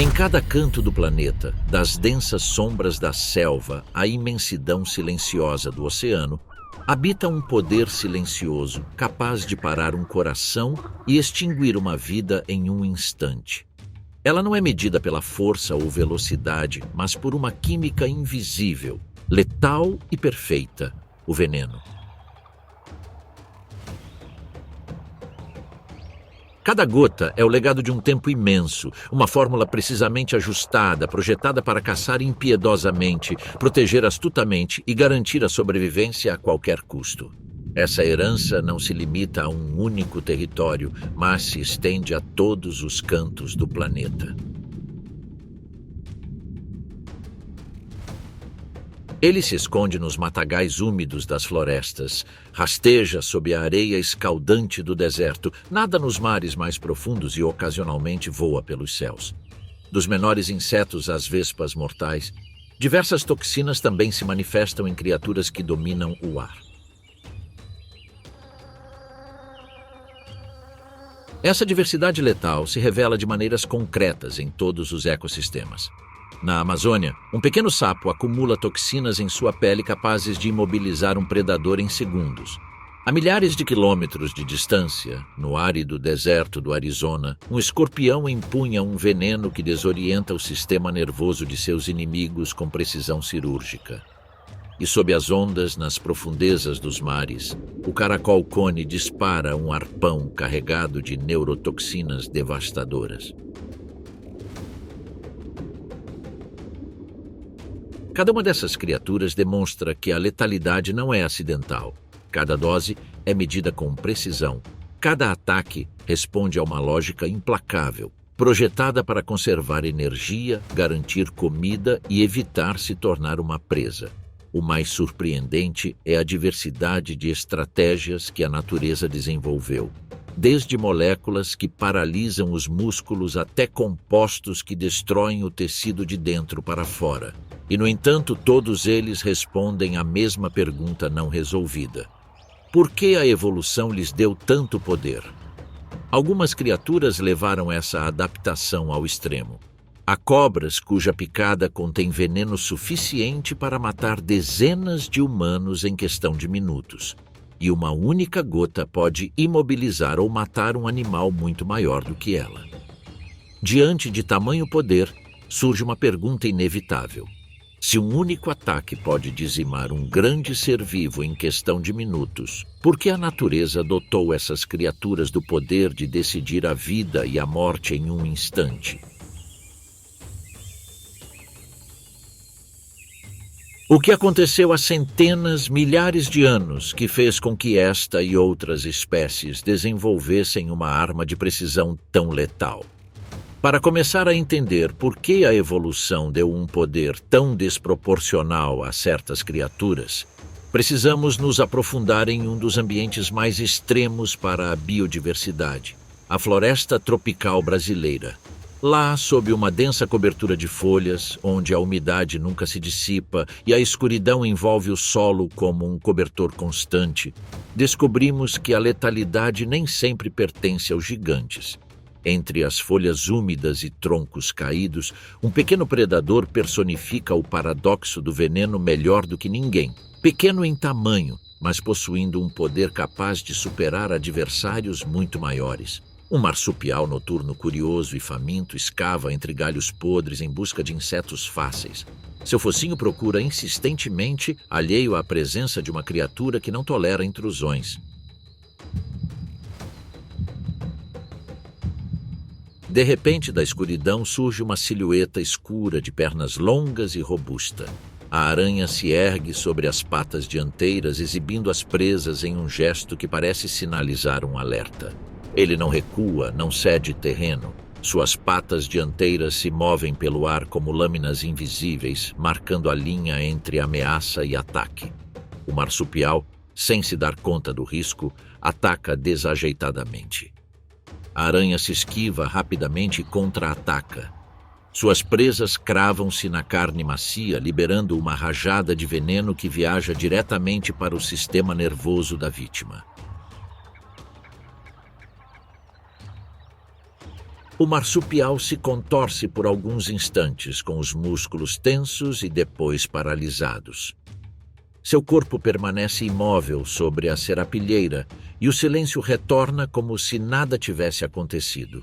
Em cada canto do planeta, das densas sombras da selva à imensidão silenciosa do oceano, habita um poder silencioso capaz de parar um coração e extinguir uma vida em um instante. Ela não é medida pela força ou velocidade, mas por uma química invisível, letal e perfeita: o veneno. Cada gota é o legado de um tempo imenso, uma fórmula precisamente ajustada, projetada para caçar impiedosamente, proteger astutamente e garantir a sobrevivência a qualquer custo. Essa herança não se limita a um único território, mas se estende a todos os cantos do planeta. Ele se esconde nos matagais úmidos das florestas, rasteja sob a areia escaldante do deserto, nada nos mares mais profundos e ocasionalmente voa pelos céus. Dos menores insetos às vespas mortais, diversas toxinas também se manifestam em criaturas que dominam o ar. Essa diversidade letal se revela de maneiras concretas em todos os ecossistemas. Na Amazônia, um pequeno sapo acumula toxinas em sua pele capazes de imobilizar um predador em segundos. A milhares de quilômetros de distância, no árido deserto do Arizona, um escorpião empunha um veneno que desorienta o sistema nervoso de seus inimigos com precisão cirúrgica. E sob as ondas, nas profundezas dos mares, o caracol-cone dispara um arpão carregado de neurotoxinas devastadoras. Cada uma dessas criaturas demonstra que a letalidade não é acidental. Cada dose é medida com precisão. Cada ataque responde a uma lógica implacável, projetada para conservar energia, garantir comida e evitar se tornar uma presa. O mais surpreendente é a diversidade de estratégias que a natureza desenvolveu. Desde moléculas que paralisam os músculos até compostos que destroem o tecido de dentro para fora. E, no entanto, todos eles respondem à mesma pergunta não resolvida: por que a evolução lhes deu tanto poder? Algumas criaturas levaram essa adaptação ao extremo. Há cobras cuja picada contém veneno suficiente para matar dezenas de humanos em questão de minutos. E uma única gota pode imobilizar ou matar um animal muito maior do que ela. Diante de tamanho poder, surge uma pergunta inevitável. Se um único ataque pode dizimar um grande ser vivo em questão de minutos, por que a natureza dotou essas criaturas do poder de decidir a vida e a morte em um instante? O que aconteceu há centenas, milhares de anos que fez com que esta e outras espécies desenvolvessem uma arma de precisão tão letal? Para começar a entender por que a evolução deu um poder tão desproporcional a certas criaturas, precisamos nos aprofundar em um dos ambientes mais extremos para a biodiversidade, a floresta tropical brasileira. Lá, sob uma densa cobertura de folhas, onde a umidade nunca se dissipa e a escuridão envolve o solo como um cobertor constante, descobrimos que a letalidade nem sempre pertence aos gigantes. Entre as folhas úmidas e troncos caídos, um pequeno predador personifica o paradoxo do veneno melhor do que ninguém. Pequeno em tamanho, mas possuindo um poder capaz de superar adversários muito maiores. Um marsupial noturno curioso e faminto escava entre galhos podres em busca de insetos fáceis. Seu focinho procura insistentemente, alheio à presença de uma criatura que não tolera intrusões. De repente, da escuridão surge uma silhueta escura de pernas longas e robusta. A aranha se ergue sobre as patas dianteiras, exibindo as presas em um gesto que parece sinalizar um alerta. Ele não recua, não cede terreno. Suas patas dianteiras se movem pelo ar como lâminas invisíveis, marcando a linha entre ameaça e ataque. O marsupial, sem se dar conta do risco, ataca desajeitadamente. A aranha se esquiva rapidamente e contra-ataca. Suas presas cravam-se na carne macia, liberando uma rajada de veneno que viaja diretamente para o sistema nervoso da vítima. O marsupial se contorce por alguns instantes com os músculos tensos e depois paralisados. Seu corpo permanece imóvel sobre a serapilheira e o silêncio retorna como se nada tivesse acontecido.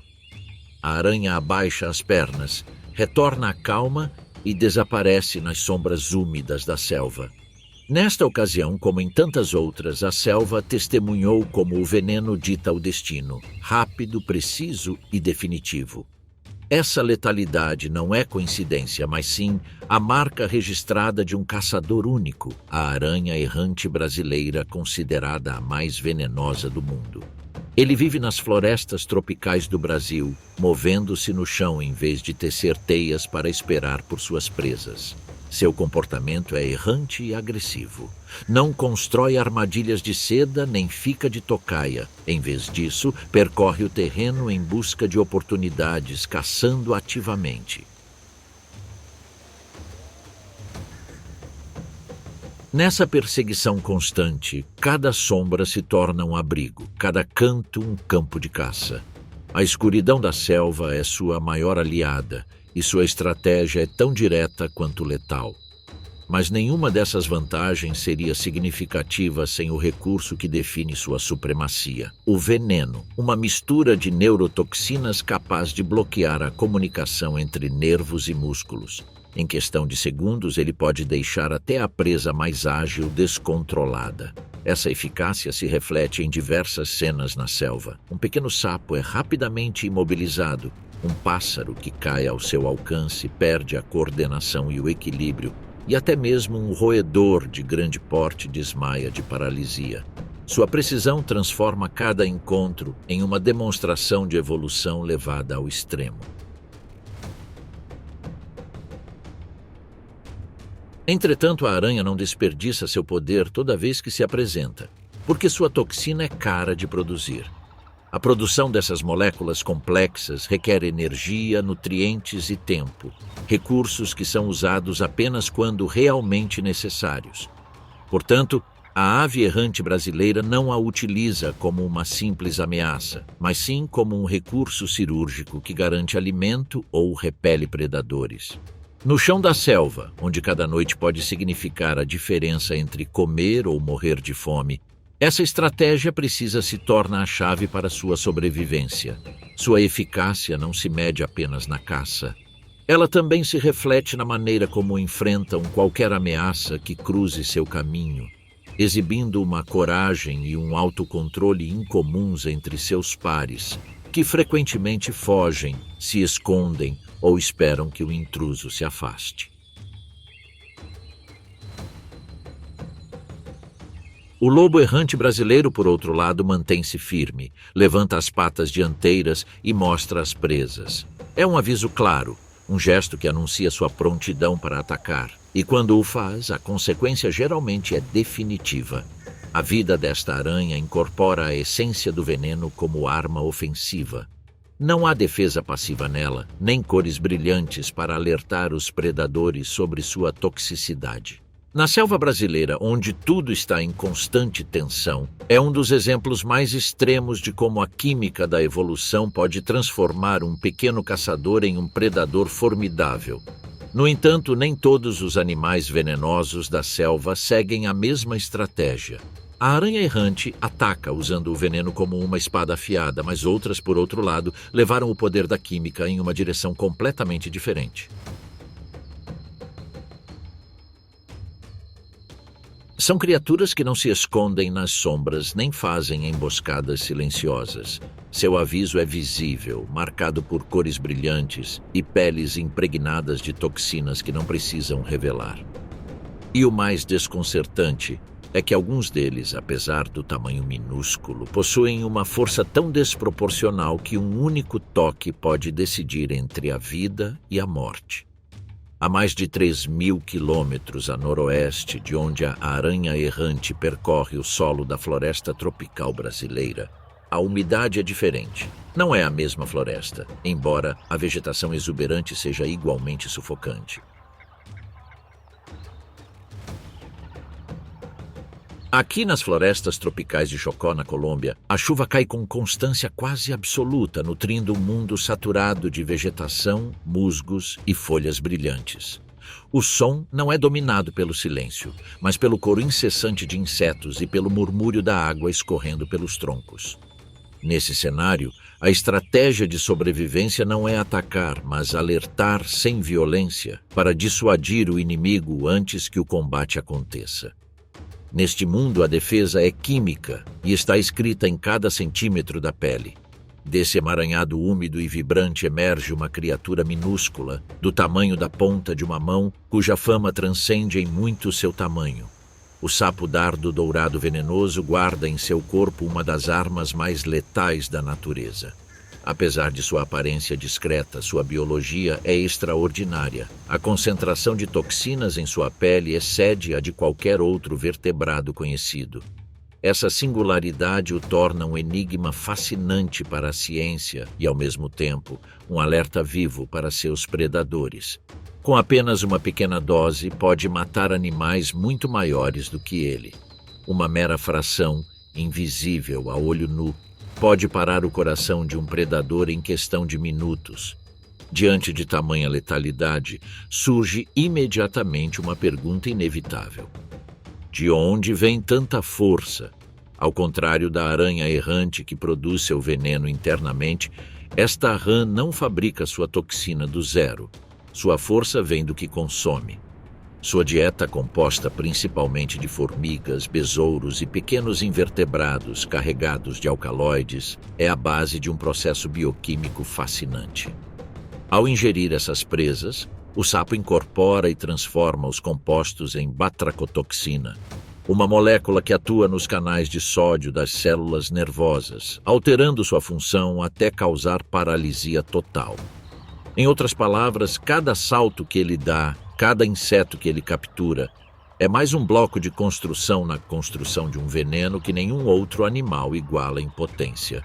A aranha abaixa as pernas, retorna à calma e desaparece nas sombras úmidas da selva. Nesta ocasião, como em tantas outras, a selva testemunhou como o veneno dita o destino, rápido, preciso e definitivo. Essa letalidade não é coincidência, mas sim a marca registrada de um caçador único, a aranha errante brasileira considerada a mais venenosa do mundo. Ele vive nas florestas tropicais do Brasil, movendo-se no chão em vez de tecer teias para esperar por suas presas. Seu comportamento é errante e agressivo. Não constrói armadilhas de seda nem fica de tocaia. Em vez disso, percorre o terreno em busca de oportunidades, caçando ativamente. Nessa perseguição constante, cada sombra se torna um abrigo, cada canto um campo de caça. A escuridão da selva é sua maior aliada, e sua estratégia é tão direta quanto letal. Mas nenhuma dessas vantagens seria significativa sem o recurso que define sua supremacia: o veneno, uma mistura de neurotoxinas capaz de bloquear a comunicação entre nervos e músculos. Em questão de segundos, ele pode deixar até a presa mais ágil descontrolada. Essa eficácia se reflete em diversas cenas na selva. Um pequeno sapo é rapidamente imobilizado. Um pássaro que cai ao seu alcance perde a coordenação e o equilíbrio, e até mesmo um roedor de grande porte desmaia de paralisia. Sua precisão transforma cada encontro em uma demonstração de evolução levada ao extremo. Entretanto, a aranha não desperdiça seu poder toda vez que se apresenta, porque sua toxina é cara de produzir. A produção dessas moléculas complexas requer energia, nutrientes e tempo, recursos que são usados apenas quando realmente necessários. Portanto, a ave errante brasileira não a utiliza como uma simples ameaça, mas sim como um recurso cirúrgico que garante alimento ou repele predadores. No chão da selva, onde cada noite pode significar a diferença entre comer ou morrer de fome, essa estratégia precisa se torna a chave para sua sobrevivência. Sua eficácia não se mede apenas na caça. Ela também se reflete na maneira como enfrentam qualquer ameaça que cruze seu caminho, exibindo uma coragem e um autocontrole incomuns entre seus pares, que frequentemente fogem, se escondem ou esperam que o intruso se afaste. O lobo errante brasileiro, por outro lado, mantém-se firme, levanta as patas dianteiras e mostra as presas. É um aviso claro, um gesto que anuncia sua prontidão para atacar. E quando o faz, a consequência geralmente é definitiva. A vida desta aranha incorpora a essência do veneno como arma ofensiva. Não há defesa passiva nela, nem cores brilhantes para alertar os predadores sobre sua toxicidade. Na selva brasileira, onde tudo está em constante tensão, é um dos exemplos mais extremos de como a química da evolução pode transformar um pequeno caçador em um predador formidável. No entanto, nem todos os animais venenosos da selva seguem a mesma estratégia. A aranha errante ataca usando o veneno como uma espada afiada, mas outras, por outro lado, levaram o poder da química em uma direção completamente diferente. São criaturas que não se escondem nas sombras nem fazem emboscadas silenciosas. Seu aviso é visível, marcado por cores brilhantes e peles impregnadas de toxinas que não precisam revelar. E o mais desconcertante é que alguns deles, apesar do tamanho minúsculo, possuem uma força tão desproporcional que um único toque pode decidir entre a vida e a morte. A mais de 3.000 quilômetros a noroeste de onde a aranha errante percorre o solo da floresta tropical brasileira, a umidade é diferente. Não é a mesma floresta, embora a vegetação exuberante seja igualmente sufocante. Aqui nas florestas tropicais de Chocó, na Colômbia, a chuva cai com constância quase absoluta, nutrindo um mundo saturado de vegetação, musgos e folhas brilhantes. O som não é dominado pelo silêncio, mas pelo coro incessante de insetos e pelo murmúrio da água escorrendo pelos troncos. Nesse cenário, a estratégia de sobrevivência não é atacar, mas alertar sem violência para dissuadir o inimigo antes que o combate aconteça. Neste mundo, a defesa é química e está escrita em cada centímetro da pele. Desse emaranhado úmido e vibrante emerge uma criatura minúscula, do tamanho da ponta de uma mão, cuja fama transcende em muito seu tamanho. O sapo-dardo dourado venenoso guarda em seu corpo uma das armas mais letais da natureza. Apesar de sua aparência discreta, sua biologia é extraordinária. A concentração de toxinas em sua pele excede a de qualquer outro vertebrado conhecido. Essa singularidade o torna um enigma fascinante para a ciência e, ao mesmo tempo, um alerta vivo para seus predadores. Com apenas uma pequena dose, pode matar animais muito maiores do que ele. Uma mera fração, invisível a olho nu, pode parar o coração de um predador em questão de minutos. Diante de tamanha letalidade, surge imediatamente uma pergunta inevitável. De onde vem tanta força? Ao contrário da aranha errante que produz seu veneno internamente, esta rã não fabrica sua toxina do zero. Sua força vem do que consome. Sua dieta, composta principalmente de formigas, besouros e pequenos invertebrados carregados de alcaloides, é a base de um processo bioquímico fascinante. Ao ingerir essas presas, o sapo incorpora e transforma os compostos em batracotoxina, uma molécula que atua nos canais de sódio das células nervosas, alterando sua função até causar paralisia total. Em outras palavras, cada salto que ele dá, cada inseto que ele captura, é mais um bloco de construção na construção de um veneno que nenhum outro animal iguala em potência.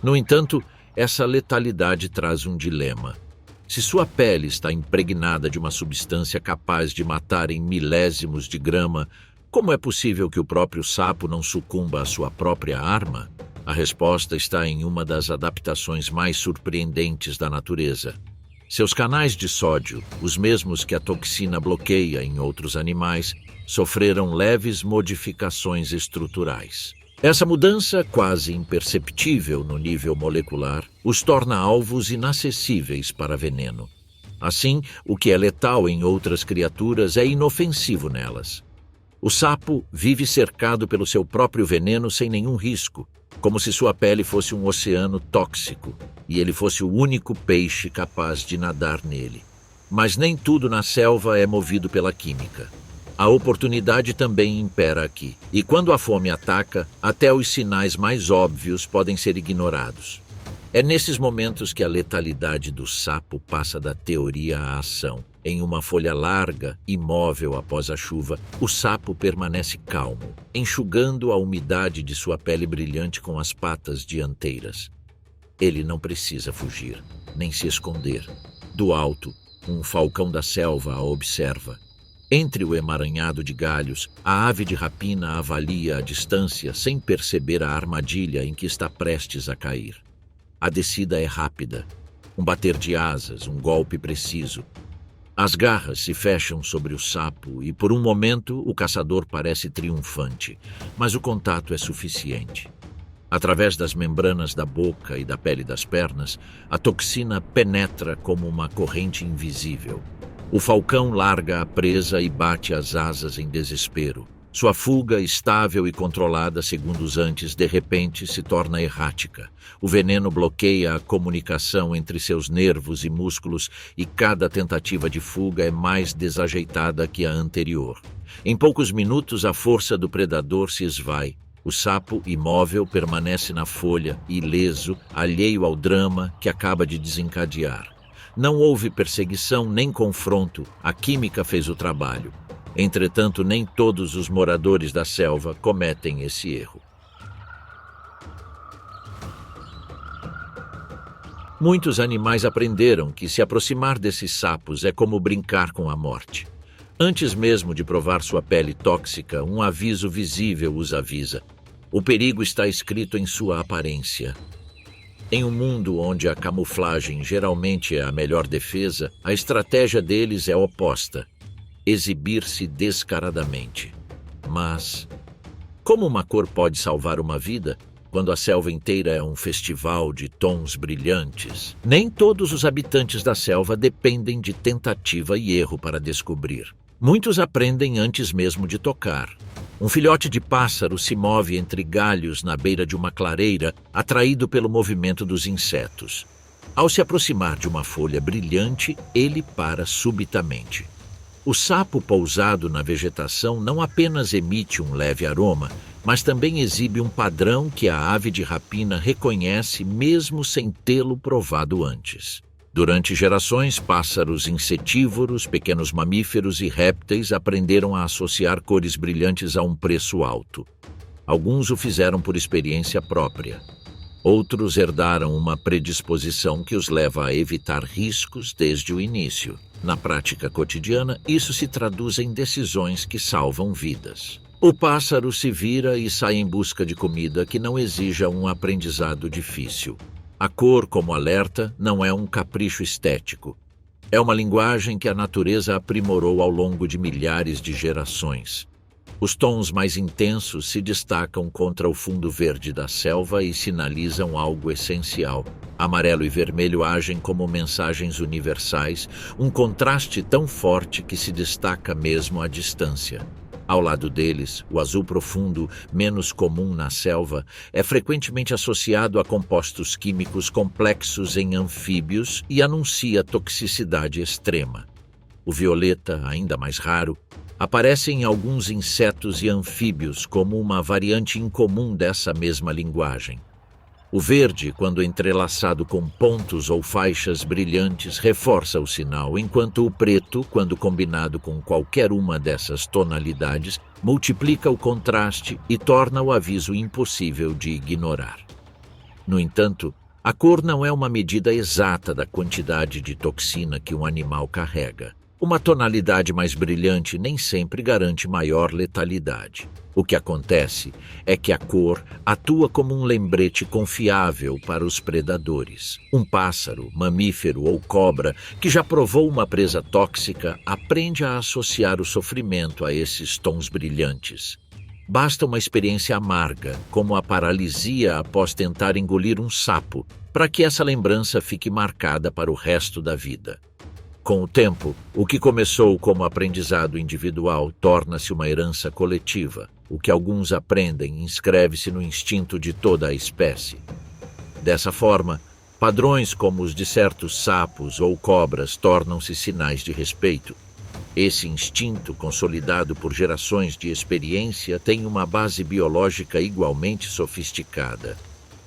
No entanto, essa letalidade traz um dilema. Se sua pele está impregnada de uma substância capaz de matar em milésimos de grama, como é possível que o próprio sapo não sucumba à sua própria arma? A resposta está em uma das adaptações mais surpreendentes da natureza. Seus canais de sódio, os mesmos que a toxina bloqueia em outros animais, sofreram leves modificações estruturais. Essa mudança, quase imperceptível no nível molecular, os torna alvos inacessíveis para veneno. Assim, o que é letal em outras criaturas é inofensivo nelas. O sapo vive cercado pelo seu próprio veneno sem nenhum risco, como se sua pele fosse um oceano tóxico e ele fosse o único peixe capaz de nadar nele. Mas nem tudo na selva é movido pela química. A oportunidade também impera aqui, e quando a fome ataca, até os sinais mais óbvios podem ser ignorados. É nesses momentos que a letalidade do sapo passa da teoria à ação. Em uma folha larga, imóvel após a chuva, o sapo permanece calmo, enxugando a umidade de sua pele brilhante com as patas dianteiras. Ele não precisa fugir, nem se esconder. Do alto, um falcão da selva a observa. Entre o emaranhado de galhos, a ave de rapina avalia a distância sem perceber a armadilha em que está prestes a cair. A descida é rápida. Um bater de asas, um golpe preciso. As garras se fecham sobre o sapo e, por um momento, o caçador parece triunfante, mas o contato é suficiente. Através das membranas da boca e da pele das pernas, a toxina penetra como uma corrente invisível. O falcão larga a presa e bate as asas em desespero. Sua fuga, estável e controlada segundos antes, de repente se torna errática. O veneno bloqueia a comunicação entre seus nervos e músculos e cada tentativa de fuga é mais desajeitada que a anterior. Em poucos minutos, a força do predador se esvai. O sapo, imóvel, permanece na folha, ileso, alheio ao drama que acaba de desencadear. Não houve perseguição nem confronto, a química fez o trabalho. Entretanto, nem todos os moradores da selva cometem esse erro. Muitos animais aprenderam que se aproximar desses sapos é como brincar com a morte. Antes mesmo de provar sua pele tóxica, um aviso visível os avisa. O perigo está escrito em sua aparência. Em um mundo onde a camuflagem geralmente é a melhor defesa, a estratégia deles é oposta: exibir-se descaradamente. Mas como uma cor pode salvar uma vida quando a selva inteira é um festival de tons brilhantes? Nem todos os habitantes da selva dependem de tentativa e erro para descobrir. Muitos aprendem antes mesmo de tocar. Um filhote de pássaro se move entre galhos na beira de uma clareira, atraído pelo movimento dos insetos. Ao se aproximar de uma folha brilhante, ele para subitamente. O sapo pousado na vegetação não apenas emite um leve aroma, mas também exibe um padrão que a ave de rapina reconhece mesmo sem tê-lo provado antes. Durante gerações, pássaros insetívoros, pequenos mamíferos e répteis aprenderam a associar cores brilhantes a um preço alto. Alguns o fizeram por experiência própria. Outros herdaram uma predisposição que os leva a evitar riscos desde o início. Na prática cotidiana, isso se traduz em decisões que salvam vidas. O pássaro se vira e sai em busca de comida que não exija um aprendizado difícil. A cor, como alerta, não é um capricho estético. É uma linguagem que a natureza aprimorou ao longo de milhares de gerações. Os tons mais intensos se destacam contra o fundo verde da selva e sinalizam algo essencial. Amarelo e vermelho agem como mensagens universais, um contraste tão forte que se destaca mesmo à distância. Ao lado deles, o azul profundo, menos comum na selva, é frequentemente associado a compostos químicos complexos em anfíbios e anuncia toxicidade extrema. O violeta, ainda mais raro, aparece em alguns insetos e anfíbios como uma variante incomum dessa mesma linguagem. O verde, quando entrelaçado com pontos ou faixas brilhantes, reforça o sinal, enquanto o preto, quando combinado com qualquer uma dessas tonalidades, multiplica o contraste e torna o aviso impossível de ignorar. No entanto, a cor não é uma medida exata da quantidade de toxina que um animal carrega. Uma tonalidade mais brilhante nem sempre garante maior letalidade. O que acontece é que a cor atua como um lembrete confiável para os predadores. Um pássaro, mamífero ou cobra que já provou uma presa tóxica aprende a associar o sofrimento a esses tons brilhantes. Basta uma experiência amarga, como a paralisia após tentar engolir um sapo, para que essa lembrança fique marcada para o resto da vida. Com o tempo, o que começou como aprendizado individual torna-se uma herança coletiva. O que alguns aprendem inscreve-se no instinto de toda a espécie. Dessa forma, padrões como os de certos sapos ou cobras tornam-se sinais de respeito. Esse instinto, consolidado por gerações de experiência, tem uma base biológica igualmente sofisticada.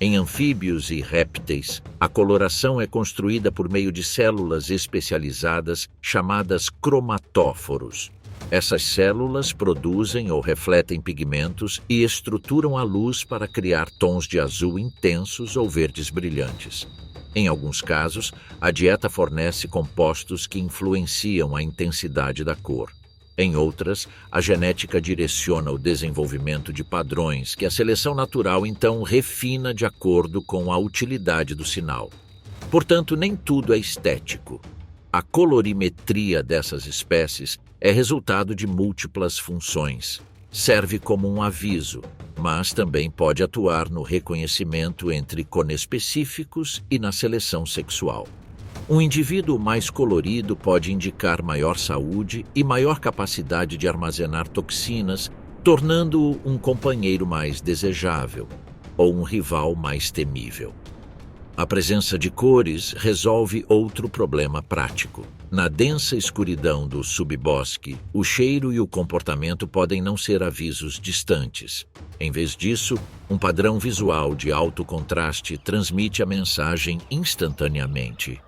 Em anfíbios e répteis, a coloração é construída por meio de células especializadas chamadas cromatóforos. Essas células produzem ou refletem pigmentos e estruturam a luz para criar tons de azul intensos ou verdes brilhantes. Em alguns casos, a dieta fornece compostos que influenciam a intensidade da cor. Em outras, a genética direciona o desenvolvimento de padrões que a seleção natural então refina de acordo com a utilidade do sinal. Portanto, nem tudo é estético. A colorimetria dessas espécies é resultado de múltiplas funções. Serve como um aviso, mas também pode atuar no reconhecimento entre conespecíficos e na seleção sexual. Um indivíduo mais colorido pode indicar maior saúde e maior capacidade de armazenar toxinas, tornando-o um companheiro mais desejável ou um rival mais temível. A presença de cores resolve outro problema prático. Na densa escuridão do subbosque, o cheiro e o comportamento podem não ser avisos distantes. Em vez disso, um padrão visual de alto contraste transmite a mensagem instantaneamente.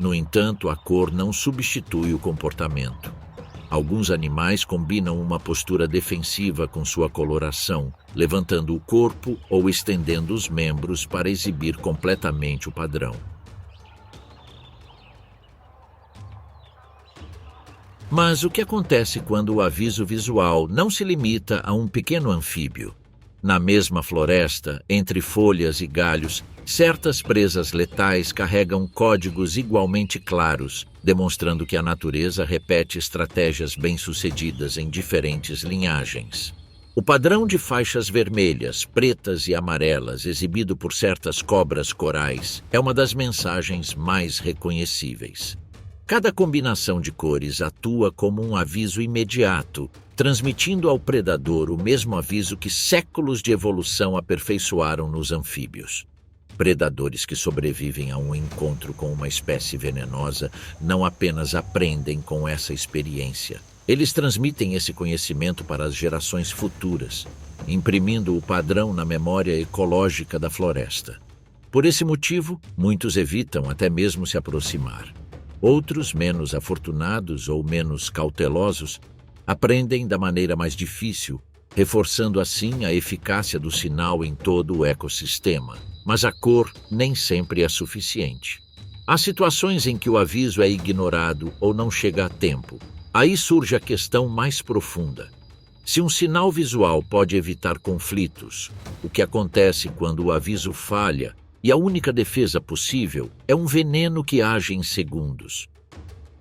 No entanto, a cor não substitui o comportamento. Alguns animais combinam uma postura defensiva com sua coloração, levantando o corpo ou estendendo os membros para exibir completamente o padrão. Mas o que acontece quando o aviso visual não se limita a um pequeno anfíbio? Na mesma floresta, entre folhas e galhos, certas presas letais carregam códigos igualmente claros, demonstrando que a natureza repete estratégias bem-sucedidas em diferentes linhagens. O padrão de faixas vermelhas, pretas e amarelas exibido por certas cobras corais é uma das mensagens mais reconhecíveis. Cada combinação de cores atua como um aviso imediato, transmitindo ao predador o mesmo aviso que séculos de evolução aperfeiçoaram nos anfíbios. Predadores que sobrevivem a um encontro com uma espécie venenosa não apenas aprendem com essa experiência. Eles transmitem esse conhecimento para as gerações futuras, imprimindo o padrão na memória ecológica da floresta. Por esse motivo, muitos evitam até mesmo se aproximar. Outros, menos afortunados ou menos cautelosos, aprendem da maneira mais difícil, reforçando assim a eficácia do sinal em todo o ecossistema. Mas a cor nem sempre é suficiente. Há situações em que o aviso é ignorado ou não chega a tempo. Aí surge a questão mais profunda. Se um sinal visual pode evitar conflitos, o que acontece quando o aviso falha e a única defesa possível é um veneno que age em segundos?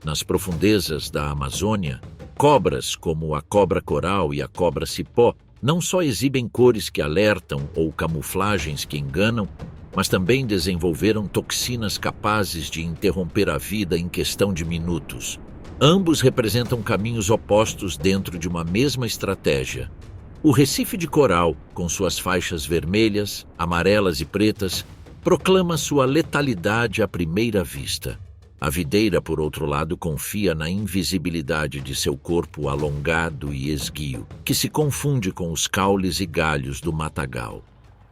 Nas profundezas da Amazônia, cobras como a cobra coral e a cobra cipó não só exibem cores que alertam ou camuflagens que enganam, mas também desenvolveram toxinas capazes de interromper a vida em questão de minutos. Ambos representam caminhos opostos dentro de uma mesma estratégia. O recife de coral, com suas faixas vermelhas, amarelas e pretas, proclama sua letalidade à primeira vista. A videira, por outro lado, confia na invisibilidade de seu corpo alongado e esguio, que se confunde com os caules e galhos do matagal.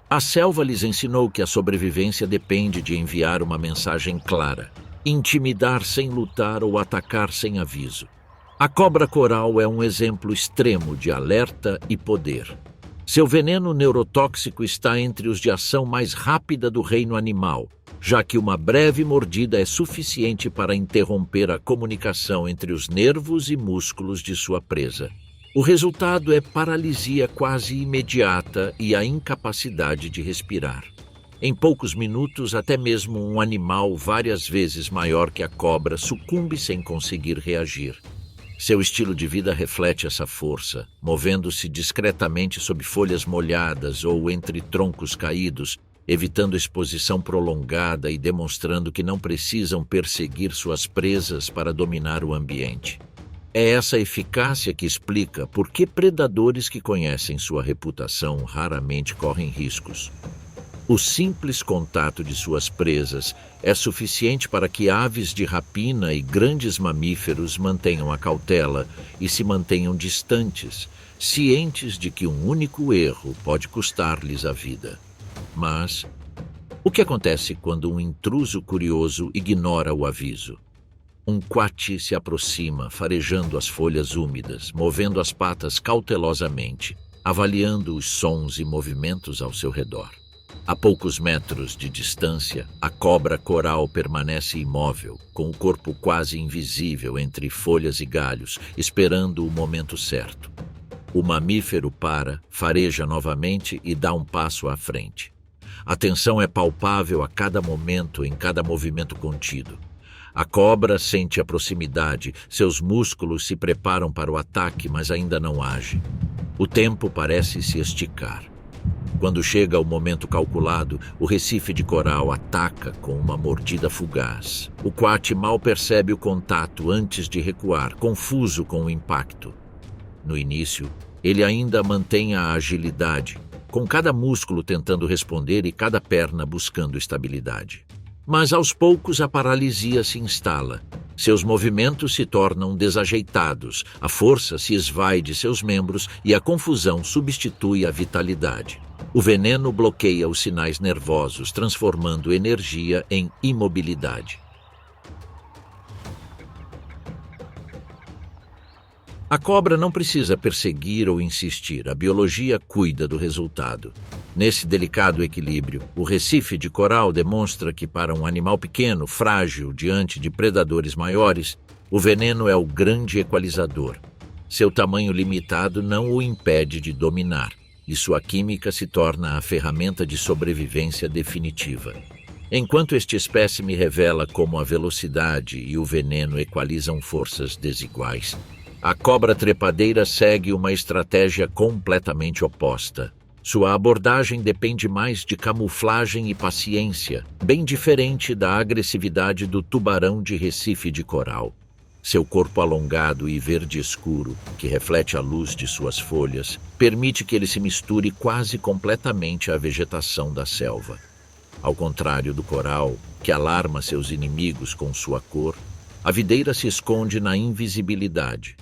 A selva lhes ensinou que a sobrevivência depende de enviar uma mensagem clara, intimidar sem lutar ou atacar sem aviso. A cobra coral é um exemplo extremo de alerta e poder. Seu veneno neurotóxico está entre os de ação mais rápida do reino animal, já que uma breve mordida é suficiente para interromper a comunicação entre os nervos e músculos de sua presa. O resultado é paralisia quase imediata e a incapacidade de respirar. Em poucos minutos, até mesmo um animal várias vezes maior que a cobra sucumbe sem conseguir reagir. Seu estilo de vida reflete essa força, movendo-se discretamente sob folhas molhadas ou entre troncos caídos, evitando exposição prolongada e demonstrando que não precisam perseguir suas presas para dominar o ambiente. É essa eficácia que explica por que predadores que conhecem sua reputação raramente correm riscos. O simples contato de suas presas é suficiente para que aves de rapina e grandes mamíferos mantenham a cautela e se mantenham distantes, cientes de que um único erro pode custar-lhes a vida. Mas o que acontece quando um intruso curioso ignora o aviso? Um coati se aproxima, farejando as folhas úmidas, movendo as patas cautelosamente, avaliando os sons e movimentos ao seu redor. A poucos metros de distância, a cobra coral permanece imóvel, com o corpo quase invisível entre folhas e galhos, esperando o momento certo. O mamífero para, fareja novamente e dá um passo à frente. A tensão é palpável a cada momento, em cada movimento contido. A cobra sente a proximidade, seus músculos se preparam para o ataque, mas ainda não age. O tempo parece se esticar. Quando chega o momento calculado, o recife de coral ataca com uma mordida fugaz. O coati mal percebe o contato antes de recuar, confuso com o impacto. No início, ele ainda mantém a agilidade, com cada músculo tentando responder e cada perna buscando estabilidade. Mas aos poucos a paralisia se instala. Seus movimentos se tornam desajeitados, a força se esvai de seus membros e a confusão substitui a vitalidade. O veneno bloqueia os sinais nervosos, transformando energia em imobilidade. A cobra não precisa perseguir ou insistir, a biologia cuida do resultado. Nesse delicado equilíbrio, o recife de coral demonstra que para um animal pequeno, frágil diante de predadores maiores, O veneno é o grande equalizador. Seu tamanho limitado não o impede de dominar, e sua química se torna a ferramenta de sobrevivência definitiva. Enquanto este espécime revela como a velocidade e o veneno equalizam forças desiguais, a cobra trepadeira segue uma estratégia completamente oposta. Sua abordagem depende mais de camuflagem e paciência, bem diferente da agressividade do tubarão de Recife de Coral. Seu corpo alongado e verde escuro, que reflete a luz de suas folhas, permite que ele se misture quase completamente à vegetação da selva. Ao contrário do coral, que alarma seus inimigos com sua cor, a videira se esconde na invisibilidade.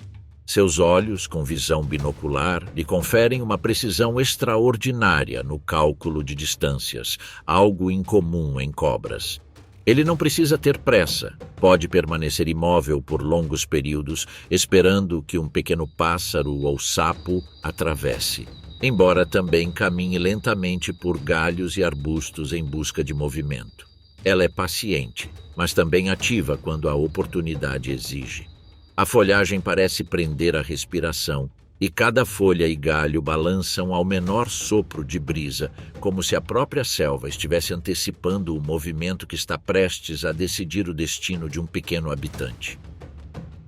Seus olhos, com visão binocular, lhe conferem uma precisão extraordinária no cálculo de distâncias, algo incomum em cobras. Ele não precisa ter pressa, pode permanecer imóvel por longos períodos, esperando que um pequeno pássaro ou sapo atravesse, embora também caminhe lentamente por galhos e arbustos em busca de movimento. Ela é paciente, mas também ativa quando a oportunidade exige. A folhagem parece prender a respiração, e cada folha e galho balançam ao menor sopro de brisa, como se a própria selva estivesse antecipando o movimento que está prestes a decidir o destino de um pequeno habitante.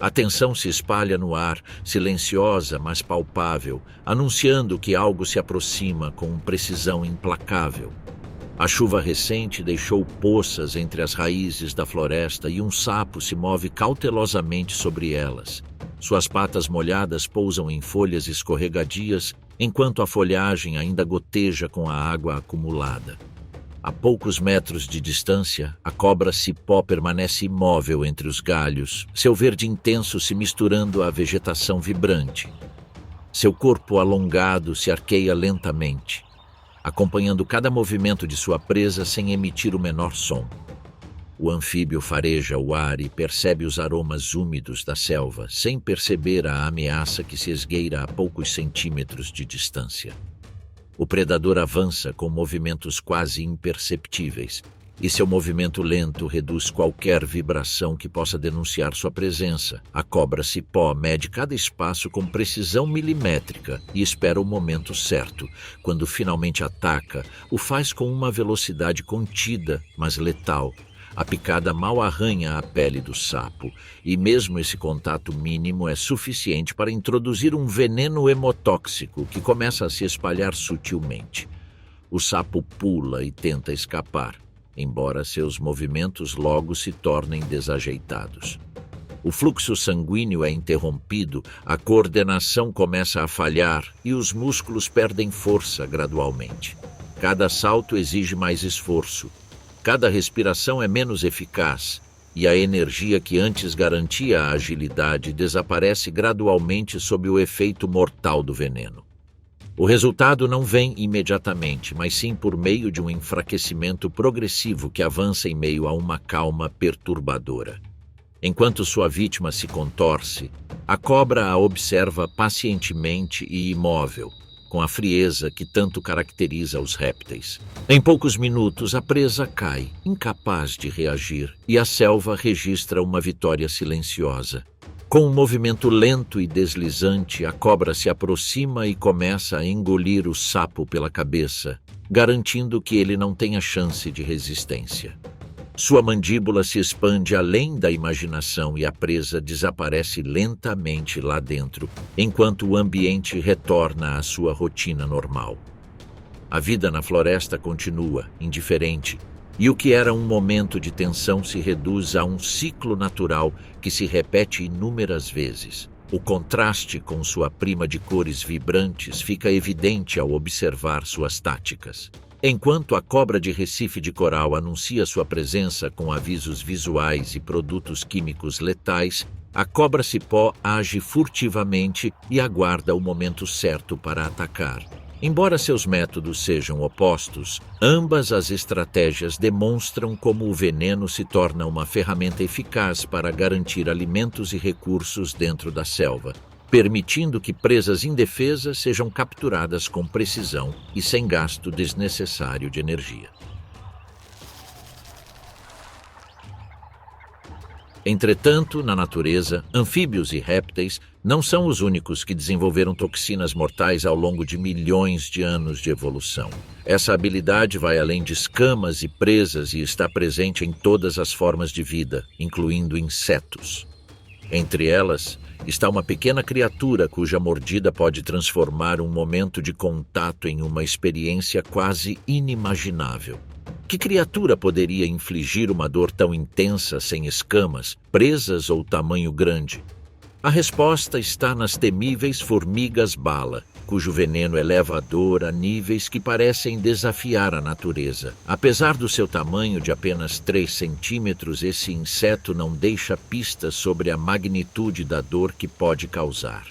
A tensão se espalha no ar, silenciosa, mas palpável, anunciando que algo se aproxima com precisão implacável. A chuva recente deixou poças entre as raízes da floresta e um sapo se move cautelosamente sobre elas. Suas patas molhadas pousam em folhas escorregadias, enquanto a folhagem ainda goteja com a água acumulada. A poucos metros de distância, a cobra cipó permanece imóvel entre os galhos, seu verde intenso se misturando à vegetação vibrante. Seu corpo alongado se arqueia lentamente, acompanhando cada movimento de sua presa sem emitir o menor som. O anfíbio fareja o ar e percebe os aromas úmidos da selva, sem perceber a ameaça que se esgueira a poucos centímetros de distância. O predador avança com movimentos quase imperceptíveis, e seu movimento lento reduz qualquer vibração que possa denunciar sua presença. A cobra cipó mede cada espaço com precisão milimétrica e espera o momento certo. Quando finalmente ataca, o faz com uma velocidade contida, mas letal. A picada mal arranha a pele do sapo, e mesmo esse contato mínimo é suficiente para introduzir um veneno hemotóxico que começa a se espalhar sutilmente. O sapo pula e tenta escapar, embora seus movimentos logo se tornem desajeitados. O fluxo sanguíneo é interrompido, a coordenação começa a falhar e os músculos perdem força gradualmente. Cada salto exige mais esforço. Cada respiração é menos eficaz, e a energia que antes garantia a agilidade desaparece gradualmente sob o efeito mortal do veneno. O resultado não vem imediatamente, mas sim por meio de um enfraquecimento progressivo que avança em meio a uma calma perturbadora. Enquanto sua vítima se contorce, a cobra a observa pacientemente e imóvel, com a frieza que tanto caracteriza os répteis. Em poucos minutos, a presa cai, incapaz de reagir, e a selva registra uma vitória silenciosa. Com um movimento lento e deslizante, a cobra se aproxima e começa a engolir o sapo pela cabeça, garantindo que ele não tenha chance de resistência. Sua mandíbula se expande além da imaginação e a presa desaparece lentamente lá dentro, enquanto o ambiente retorna à sua rotina normal. A vida na floresta continua, indiferente, e o que era um momento de tensão se reduz a um ciclo natural que se repete inúmeras vezes. O contraste com sua prima de cores vibrantes fica evidente ao observar suas táticas. Enquanto a cobra de Recife de Coral anuncia sua presença com avisos visuais e produtos químicos letais, a cobra cipó age furtivamente e aguarda o momento certo para atacar. Embora seus métodos sejam opostos, ambas as estratégias demonstram como o veneno se torna uma ferramenta eficaz para garantir alimentos e recursos dentro da selva, permitindo que presas indefesas sejam capturadas com precisão e sem gasto desnecessário de energia. Entretanto, na natureza, anfíbios e répteis não são os únicos que desenvolveram toxinas mortais ao longo de milhões de anos de evolução. Essa habilidade vai além de escamas e presas e está presente em todas as formas de vida, incluindo insetos. Entre elas, está uma pequena criatura cuja mordida pode transformar um momento de contato em uma experiência quase inimaginável. Que criatura poderia infligir uma dor tão intensa sem escamas, presas ou tamanho grande? A resposta está nas temíveis formigas-bala, cujo veneno eleva a dor a níveis que parecem desafiar a natureza. Apesar do seu tamanho de apenas 3 centímetros, esse inseto não deixa pistas sobre a magnitude da dor que pode causar.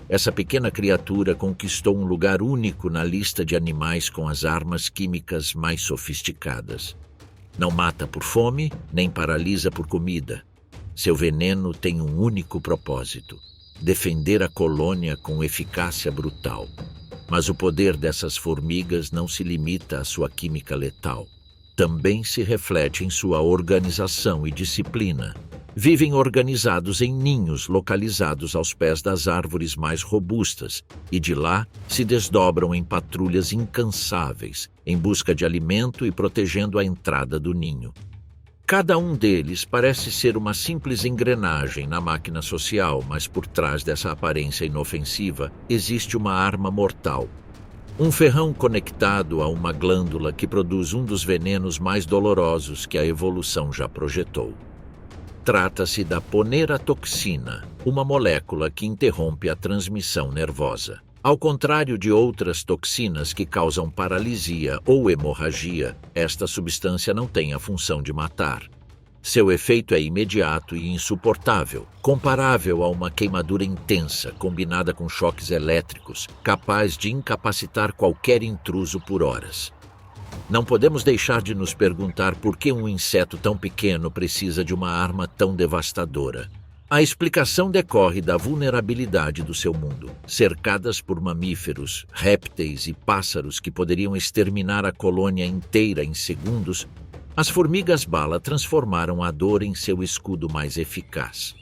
Essa pequena criatura conquistou um lugar único na lista de animais com as armas químicas mais sofisticadas. Não mata por fome, nem paralisa por comida. Seu veneno tem um único propósito: defender a colônia com eficácia brutal. Mas o poder dessas formigas não se limita à sua química letal. Também se reflete em sua organização e disciplina. Vivem organizados em ninhos localizados aos pés das árvores mais robustas e de lá se desdobram em patrulhas incansáveis, em busca de alimento e protegendo a entrada do ninho. Cada um deles parece ser uma simples engrenagem na máquina social, mas por trás dessa aparência inofensiva existe uma arma mortal. Um ferrão conectado a uma glândula que produz um dos venenos mais dolorosos que a evolução já projetou. Trata-se da poneratoxina, uma molécula que interrompe a transmissão nervosa. Ao contrário de outras toxinas que causam paralisia ou hemorragia, esta substância não tem a função de matar. Seu efeito é imediato e insuportável, comparável a uma queimadura intensa combinada com choques elétricos, capaz de incapacitar qualquer intruso por horas. Não podemos deixar de nos perguntar por que um inseto tão pequeno precisa de uma arma tão devastadora. A explicação decorre da vulnerabilidade do seu mundo. Cercadas por mamíferos, répteis e pássaros que poderiam exterminar a colônia inteira em segundos, as formigas-bala transformaram a dor em seu escudo mais eficaz.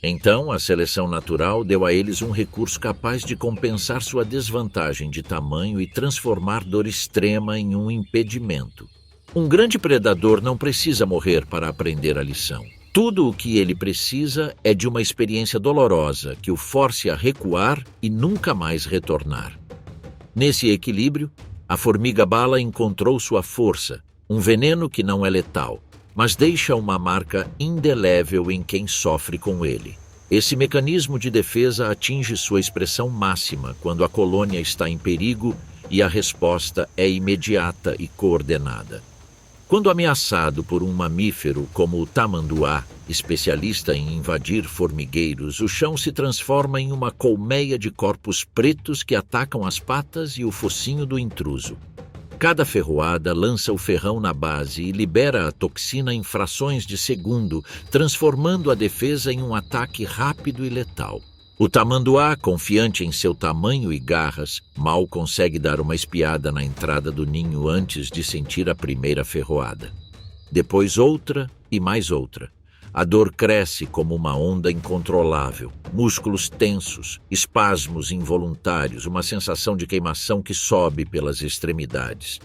Então, a seleção natural deu a eles um recurso capaz de compensar sua desvantagem de tamanho e transformar dor extrema em um impedimento. Um grande predador não precisa morrer para aprender a lição. Tudo o que ele precisa é de uma experiência dolorosa que o force a recuar e nunca mais retornar. Nesse equilíbrio, a formiga-bala encontrou sua força, um veneno que não é letal, mas deixa uma marca indelével em quem sofre com ele. Esse mecanismo de defesa atinge sua expressão máxima quando a colônia está em perigo e a resposta é imediata e coordenada. Quando ameaçado por um mamífero como o tamanduá, especialista em invadir formigueiros, o chão se transforma em uma colmeia de corpos pretos que atacam as patas e o focinho do intruso. Cada ferroada lança o ferrão na base e libera a toxina em frações de segundo, transformando a defesa em um ataque rápido e letal. O tamanduá, confiante em seu tamanho e garras, mal consegue dar uma espiada na entrada do ninho antes de sentir a primeira ferroada. Depois outra e mais outra. A dor cresce como uma onda incontrolável, músculos tensos, espasmos involuntários, uma sensação de queimação que sobe pelas extremidades.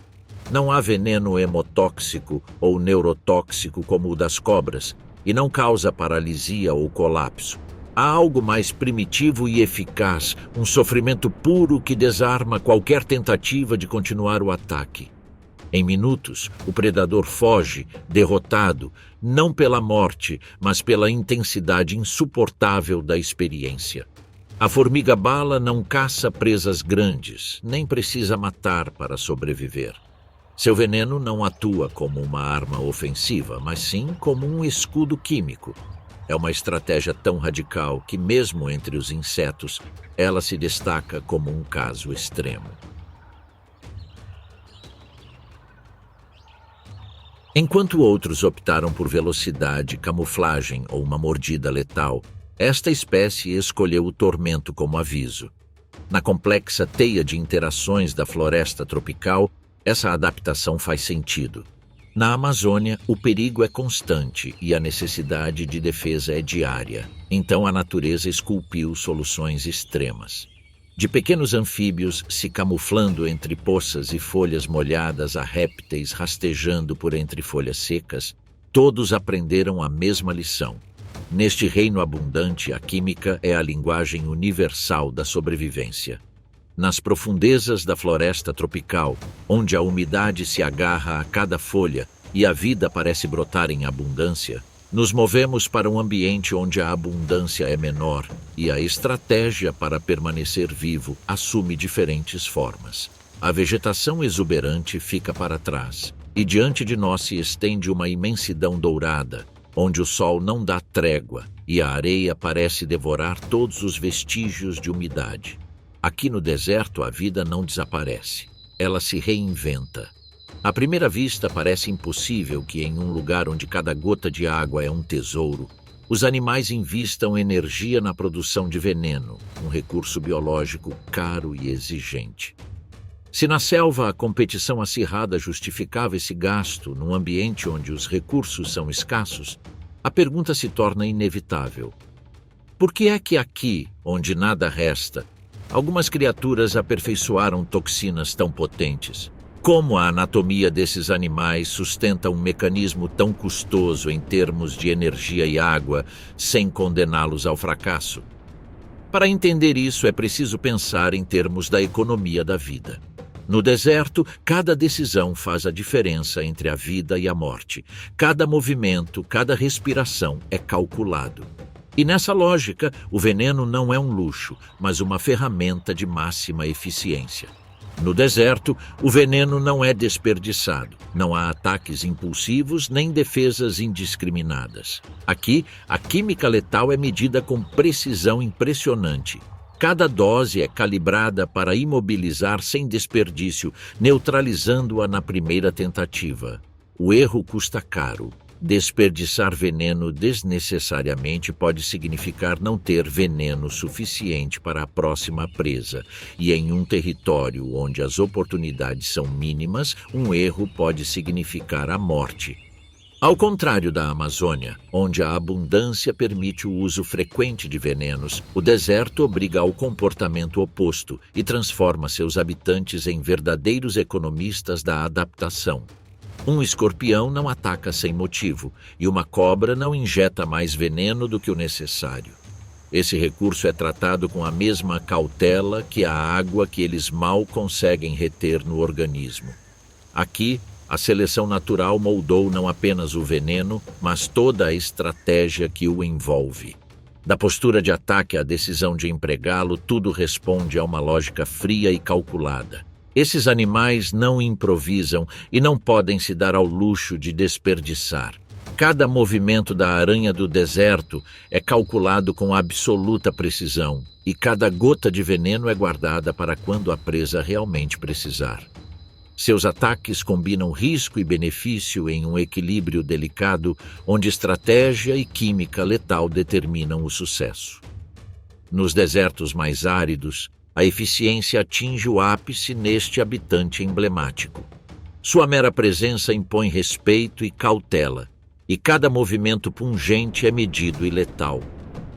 Não há veneno hemotóxico ou neurotóxico como o das cobras, e não causa paralisia ou colapso. Há algo mais primitivo e eficaz, um sofrimento puro que desarma qualquer tentativa de continuar o ataque. Em minutos, o predador foge, derrotado, não pela morte, mas pela intensidade insuportável da experiência. A formiga-bala não caça presas grandes, nem precisa matar para sobreviver. Seu veneno não atua como uma arma ofensiva, mas sim como um escudo químico. É uma estratégia tão radical que, mesmo entre os insetos, ela se destaca como um caso extremo. Enquanto outros optaram por velocidade, camuflagem ou uma mordida letal, esta espécie escolheu o tormento como aviso. Na complexa teia de interações da floresta tropical, essa adaptação faz sentido. Na Amazônia, o perigo é constante e a necessidade de defesa é diária. Então a natureza esculpiu soluções extremas. De pequenos anfíbios se camuflando entre poças e folhas molhadas a répteis rastejando por entre folhas secas, todos aprenderam a mesma lição. Neste reino abundante, a química é a linguagem universal da sobrevivência. Nas profundezas da floresta tropical, onde a umidade se agarra a cada folha e a vida parece brotar em abundância, nos movemos para um ambiente onde a abundância é menor e a estratégia para permanecer vivo assume diferentes formas. A vegetação exuberante fica para trás e diante de nós se estende uma imensidão dourada, onde o sol não dá trégua e a areia parece devorar todos os vestígios de umidade. Aqui no deserto a vida não desaparece, ela se reinventa. À primeira vista parece impossível que em um lugar onde cada gota de água é um tesouro, os animais invistam energia na produção de veneno, um recurso biológico caro e exigente. Se na selva a competição acirrada justificava esse gasto num ambiente onde os recursos são escassos, a pergunta se torna inevitável. Por que é que aqui, onde nada resta, algumas criaturas aperfeiçoaram toxinas tão potentes? Como a anatomia desses animais sustenta um mecanismo tão custoso em termos de energia e água, sem condená-los ao fracasso? Para entender isso, é preciso pensar em termos da economia da vida. No deserto, cada decisão faz a diferença entre a vida e a morte. Cada movimento, cada respiração é calculado. E nessa lógica, o veneno não é um luxo, mas uma ferramenta de máxima eficiência. No deserto, o veneno não é desperdiçado. Não há ataques impulsivos nem defesas indiscriminadas. Aqui, a química letal é medida com precisão impressionante. Cada dose é calibrada para imobilizar sem desperdício, neutralizando-a na primeira tentativa. O erro custa caro. Desperdiçar veneno desnecessariamente pode significar não ter veneno suficiente para a próxima presa, e em um território onde as oportunidades são mínimas, um erro pode significar a morte. Ao contrário da Amazônia, onde a abundância permite o uso frequente de venenos, o deserto obriga ao comportamento oposto e transforma seus habitantes em verdadeiros economistas da adaptação. Um escorpião não ataca sem motivo, e uma cobra não injeta mais veneno do que o necessário. Esse recurso é tratado com a mesma cautela que a água que eles mal conseguem reter no organismo. Aqui, a seleção natural moldou não apenas o veneno, mas toda a estratégia que o envolve. Da postura de ataque à decisão de empregá-lo, tudo responde a uma lógica fria e calculada. Esses animais não improvisam e não podem se dar ao luxo de desperdiçar. Cada movimento da aranha do deserto é calculado com absoluta precisão e cada gota de veneno é guardada para quando a presa realmente precisar. Seus ataques combinam risco e benefício em um equilíbrio delicado onde estratégia e química letal determinam o sucesso. Nos desertos mais áridos, a eficiência atinge o ápice neste habitante emblemático. Sua mera presença impõe respeito e cautela, e cada movimento pungente é medido e letal.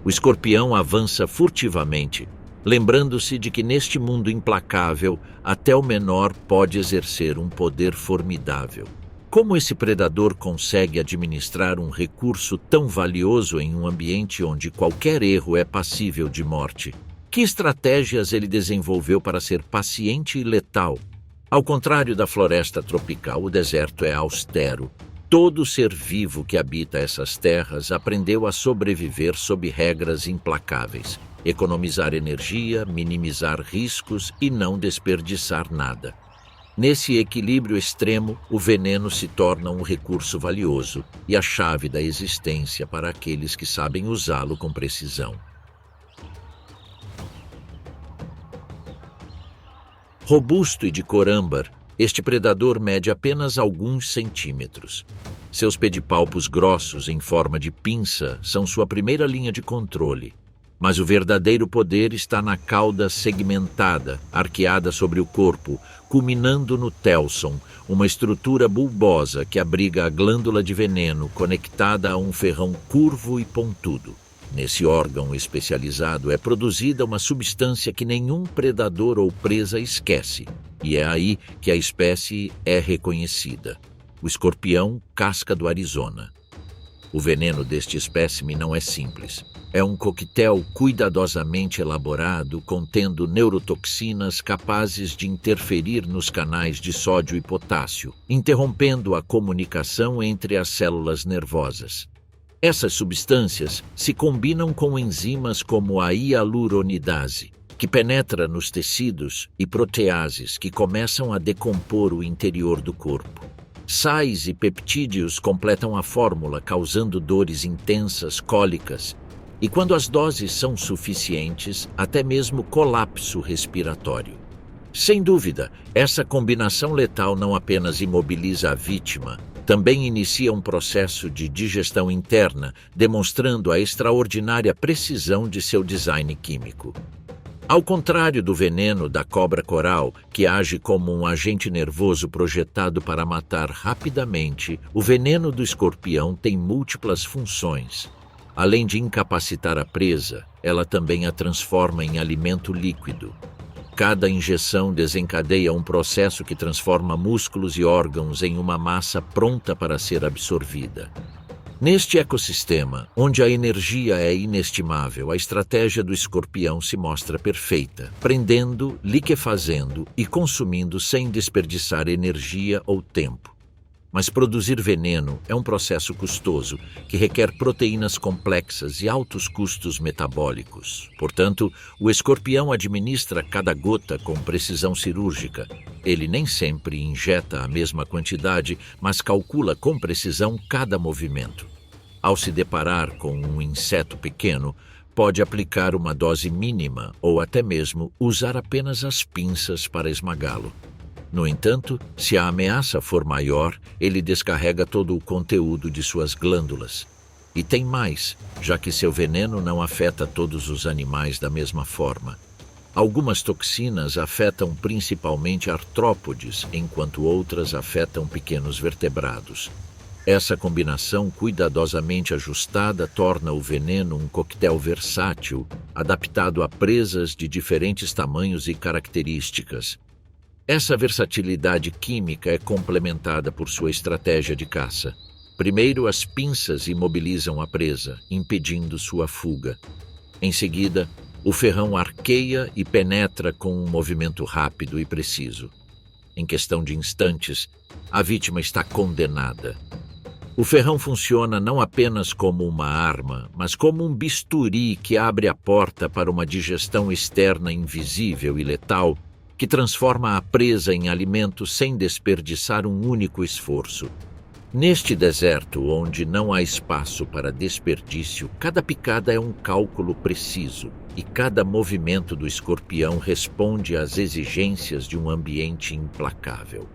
O escorpião avança furtivamente, lembrando-se de que neste mundo implacável, até o menor pode exercer um poder formidável. Como esse predador consegue administrar um recurso tão valioso em um ambiente onde qualquer erro é passível de morte? Que estratégias ele desenvolveu para ser paciente e letal? Ao contrário da floresta tropical, o deserto é austero. Todo ser vivo que habita essas terras aprendeu a sobreviver sob regras implacáveis. Economizar energia, minimizar riscos e não desperdiçar nada. Nesse equilíbrio extremo, o veneno se torna um recurso valioso e a chave da existência para aqueles que sabem usá-lo com precisão. Robusto e de cor âmbar, este predador mede apenas alguns centímetros. Seus pedipalpos grossos em forma de pinça são sua primeira linha de controle. Mas o verdadeiro poder está na cauda segmentada, arqueada sobre o corpo, culminando no telson, uma estrutura bulbosa que abriga a glândula de veneno conectada a um ferrão curvo e pontudo. Nesse órgão especializado é produzida uma substância que nenhum predador ou presa esquece, e é aí que a espécie é reconhecida: o escorpião casca do Arizona. O veneno deste espécime não é simples. É um coquetel cuidadosamente elaborado, contendo neurotoxinas capazes de interferir nos canais de sódio e potássio, interrompendo a comunicação entre as células nervosas. Essas substâncias se combinam com enzimas como a hialuronidase, que penetra nos tecidos, e proteases, que começam a decompor o interior do corpo. Sais e peptídeos completam a fórmula, causando dores intensas, cólicas, e quando as doses são suficientes, até mesmo colapso respiratório. Sem dúvida, essa combinação letal não apenas imobiliza a vítima, também inicia um processo de digestão interna, demonstrando a extraordinária precisão de seu design químico. Ao contrário do veneno da cobra coral, que age como um agente nervoso projetado para matar rapidamente, o veneno do escorpião tem múltiplas funções. Além de incapacitar a presa, ela também a transforma em alimento líquido. Cada injeção desencadeia um processo que transforma músculos e órgãos em uma massa pronta para ser absorvida. Neste ecossistema, onde a energia é inestimável, a estratégia do escorpião se mostra perfeita, prendendo, liquefazendo e consumindo sem desperdiçar energia ou tempo. Mas produzir veneno é um processo custoso, que requer proteínas complexas e altos custos metabólicos. Portanto, o escorpião administra cada gota com precisão cirúrgica. Ele nem sempre injeta a mesma quantidade, mas calcula com precisão cada movimento. Ao se deparar com um inseto pequeno, pode aplicar uma dose mínima ou até mesmo usar apenas as pinças para esmagá-lo. No entanto, se a ameaça for maior, ele descarrega todo o conteúdo de suas glândulas. E tem mais, já que seu veneno não afeta todos os animais da mesma forma. Algumas toxinas afetam principalmente artrópodes, enquanto outras afetam pequenos vertebrados. Essa combinação cuidadosamente ajustada torna o veneno um coquetel versátil, adaptado a presas de diferentes tamanhos e características. Essa versatilidade química é complementada por sua estratégia de caça. Primeiro, as pinças imobilizam a presa, impedindo sua fuga. Em seguida, o ferrão arqueia e penetra com um movimento rápido e preciso. Em questão de instantes, a vítima está condenada. O ferrão funciona não apenas como uma arma, mas como um bisturi que abre a porta para uma digestão externa invisível e letal, que transforma a presa em alimento sem desperdiçar um único esforço. Neste deserto, onde não há espaço para desperdício, cada picada é um cálculo preciso, e cada movimento do escorpião responde às exigências de um ambiente implacável.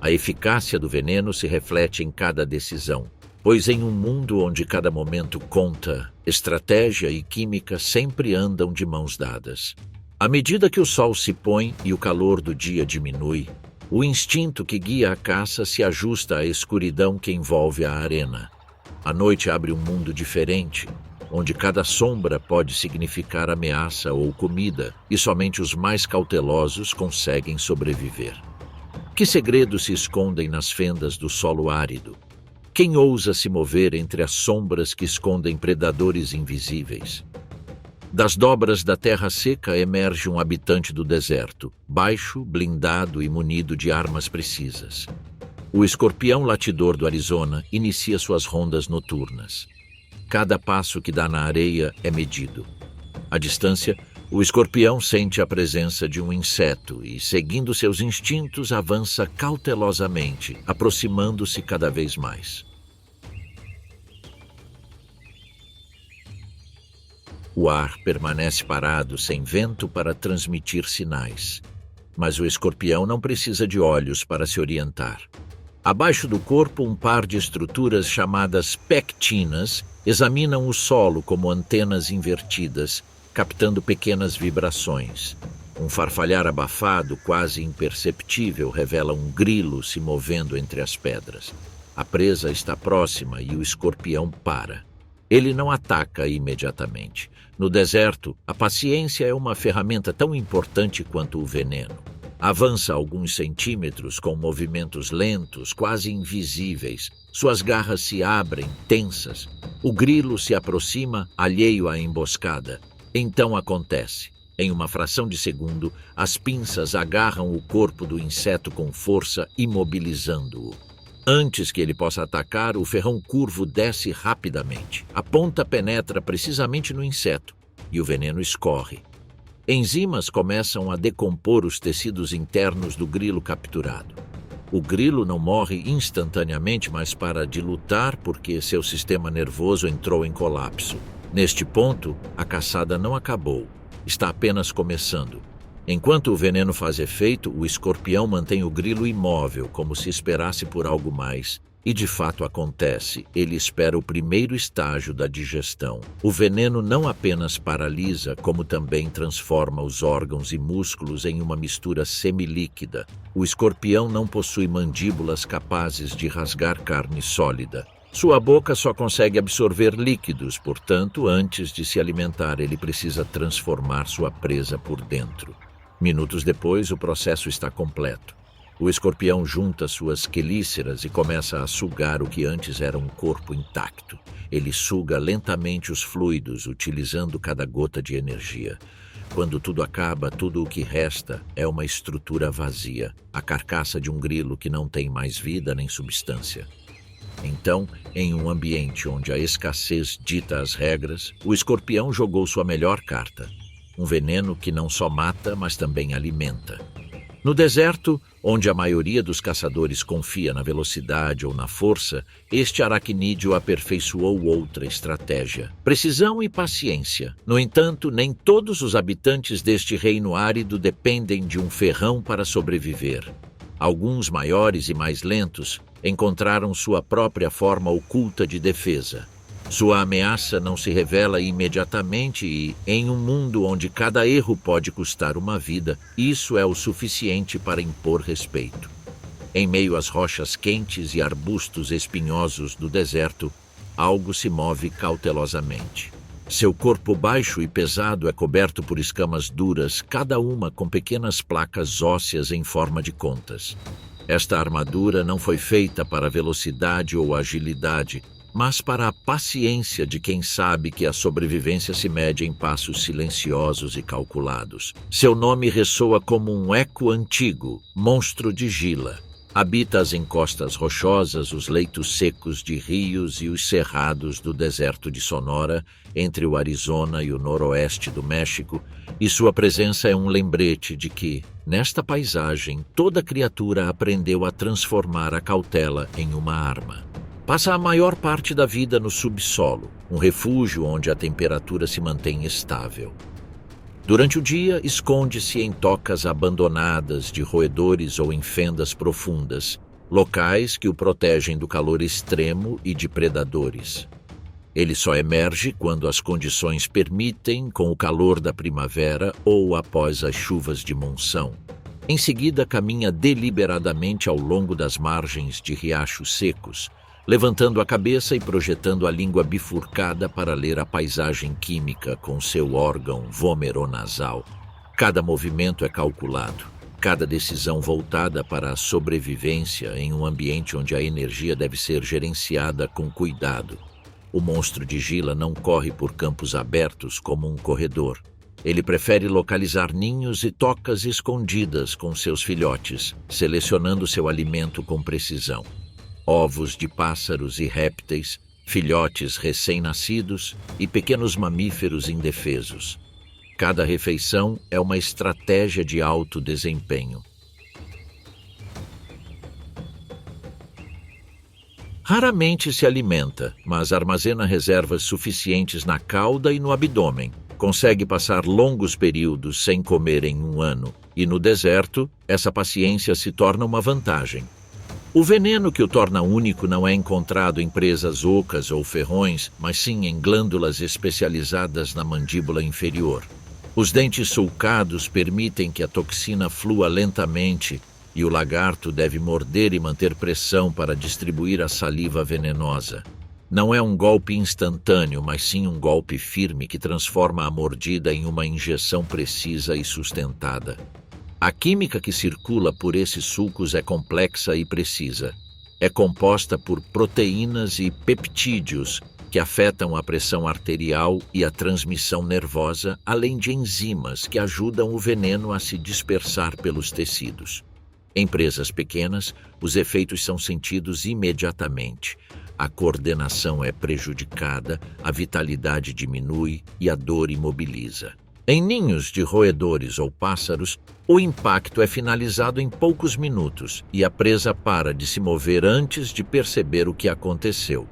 A eficácia do veneno se reflete em cada decisão, pois em um mundo onde cada momento conta, estratégia e química sempre andam de mãos dadas. À medida que o sol se põe e o calor do dia diminui, o instinto que guia a caça se ajusta à escuridão que envolve a arena. A noite abre um mundo diferente, onde cada sombra pode significar ameaça ou comida, e somente os mais cautelosos conseguem sobreviver. Que segredos se escondem nas fendas do solo árido? Quem ousa se mover entre as sombras que escondem predadores invisíveis? Das dobras da terra seca emerge um habitante do deserto, baixo, blindado e munido de armas precisas. O escorpião latidor do Arizona inicia suas rondas noturnas. Cada passo que dá na areia é medido. À distância, o escorpião sente a presença de um inseto e, seguindo seus instintos, avança cautelosamente, aproximando-se cada vez mais. O ar permanece parado, sem vento, para transmitir sinais. Mas o escorpião não precisa de olhos para se orientar. Abaixo do corpo, um par de estruturas chamadas pectinas examinam o solo como antenas invertidas, captando pequenas vibrações. Um farfalhar abafado, quase imperceptível, revela um grilo se movendo entre as pedras. A presa está próxima e o escorpião para. Ele não ataca imediatamente. No deserto, a paciência é uma ferramenta tão importante quanto o veneno. Avança alguns centímetros com movimentos lentos, quase invisíveis. Suas garras se abrem, tensas. O grilo se aproxima, alheio à emboscada. Então acontece. Em uma fração de segundo, as pinças agarram o corpo do inseto com força, imobilizando-o. Antes que ele possa atacar, o ferrão curvo desce rapidamente. A ponta penetra precisamente no inseto e o veneno escorre. Enzimas começam a decompor os tecidos internos do grilo capturado. O grilo não morre instantaneamente, mas para de lutar porque seu sistema nervoso entrou em colapso. Neste ponto, a caçada não acabou. Está apenas começando. Enquanto o veneno faz efeito, o escorpião mantém o grilo imóvel, como se esperasse por algo mais. E de fato acontece, ele espera o primeiro estágio da digestão. O veneno não apenas paralisa, como também transforma os órgãos e músculos em uma mistura semilíquida. O escorpião não possui mandíbulas capazes de rasgar carne sólida. Sua boca só consegue absorver líquidos, portanto, antes de se alimentar, ele precisa transformar sua presa por dentro. Minutos depois, o processo está completo. O escorpião junta suas quelíceras e começa a sugar o que antes era um corpo intacto. Ele suga lentamente os fluidos, utilizando cada gota de energia. Quando tudo acaba, tudo o que resta é uma estrutura vazia, a carcaça de um grilo que não tem mais vida nem substância. Então, em um ambiente onde a escassez dita as regras, o escorpião jogou sua melhor carta. Um veneno que não só mata, mas também alimenta. No deserto, onde a maioria dos caçadores confia na velocidade ou na força, este aracnídeo aperfeiçoou outra estratégia: precisão e paciência. No entanto, nem todos os habitantes deste reino árido dependem de um ferrão para sobreviver. Alguns maiores e mais lentos encontraram sua própria forma oculta de defesa. Sua ameaça não se revela imediatamente e, em um mundo onde cada erro pode custar uma vida, isso é o suficiente para impor respeito. Em meio às rochas quentes e arbustos espinhosos do deserto, algo se move cautelosamente. Seu corpo baixo e pesado é coberto por escamas duras, cada uma com pequenas placas ósseas em forma de contas. Esta armadura não foi feita para velocidade ou agilidade, mas para a paciência de quem sabe que a sobrevivência se mede em passos silenciosos e calculados. Seu nome ressoa como um eco antigo, monstro de Gila. Habita as encostas rochosas, os leitos secos de rios e os cerrados do deserto de Sonora, entre o Arizona e o noroeste do México, e sua presença é um lembrete de que, nesta paisagem, toda criatura aprendeu a transformar a cautela em uma arma. Passa a maior parte da vida no subsolo, um refúgio onde a temperatura se mantém estável. Durante o dia, esconde-se em tocas abandonadas de roedores ou em fendas profundas, locais que o protegem do calor extremo e de predadores. Ele só emerge quando as condições permitem, com o calor da primavera ou após as chuvas de monção. Em seguida, caminha deliberadamente ao longo das margens de riachos secos, levantando a cabeça e projetando a língua bifurcada para ler a paisagem química com seu órgão vomeronasal. Cada movimento é calculado, cada decisão voltada para a sobrevivência em um ambiente onde a energia deve ser gerenciada com cuidado. O monstro de Gila não corre por campos abertos como um corredor. Ele prefere localizar ninhos e tocas escondidas com seus filhotes, selecionando seu alimento com precisão. Ovos de pássaros e répteis, filhotes recém-nascidos e pequenos mamíferos indefesos. Cada refeição é uma estratégia de alto desempenho. Raramente se alimenta, mas armazena reservas suficientes na cauda e no abdômen. Consegue passar longos períodos sem comer em um ano, e no deserto, essa paciência se torna uma vantagem. O veneno que o torna único não é encontrado em presas ocas ou ferrões, mas sim em glândulas especializadas na mandíbula inferior. Os dentes sulcados permitem que a toxina flua lentamente e o lagarto deve morder e manter pressão para distribuir a saliva venenosa. Não é um golpe instantâneo, mas sim um golpe firme que transforma a mordida em uma injeção precisa e sustentada. A química que circula por esses sulcos é complexa e precisa. É composta por proteínas e peptídeos que afetam a pressão arterial e a transmissão nervosa, além de enzimas que ajudam o veneno a se dispersar pelos tecidos. Em presas pequenas, os efeitos são sentidos imediatamente. A coordenação é prejudicada, a vitalidade diminui e a dor imobiliza. Em ninhos de roedores ou pássaros, o impacto é finalizado em poucos minutos e a presa para de se mover antes de perceber o que aconteceu.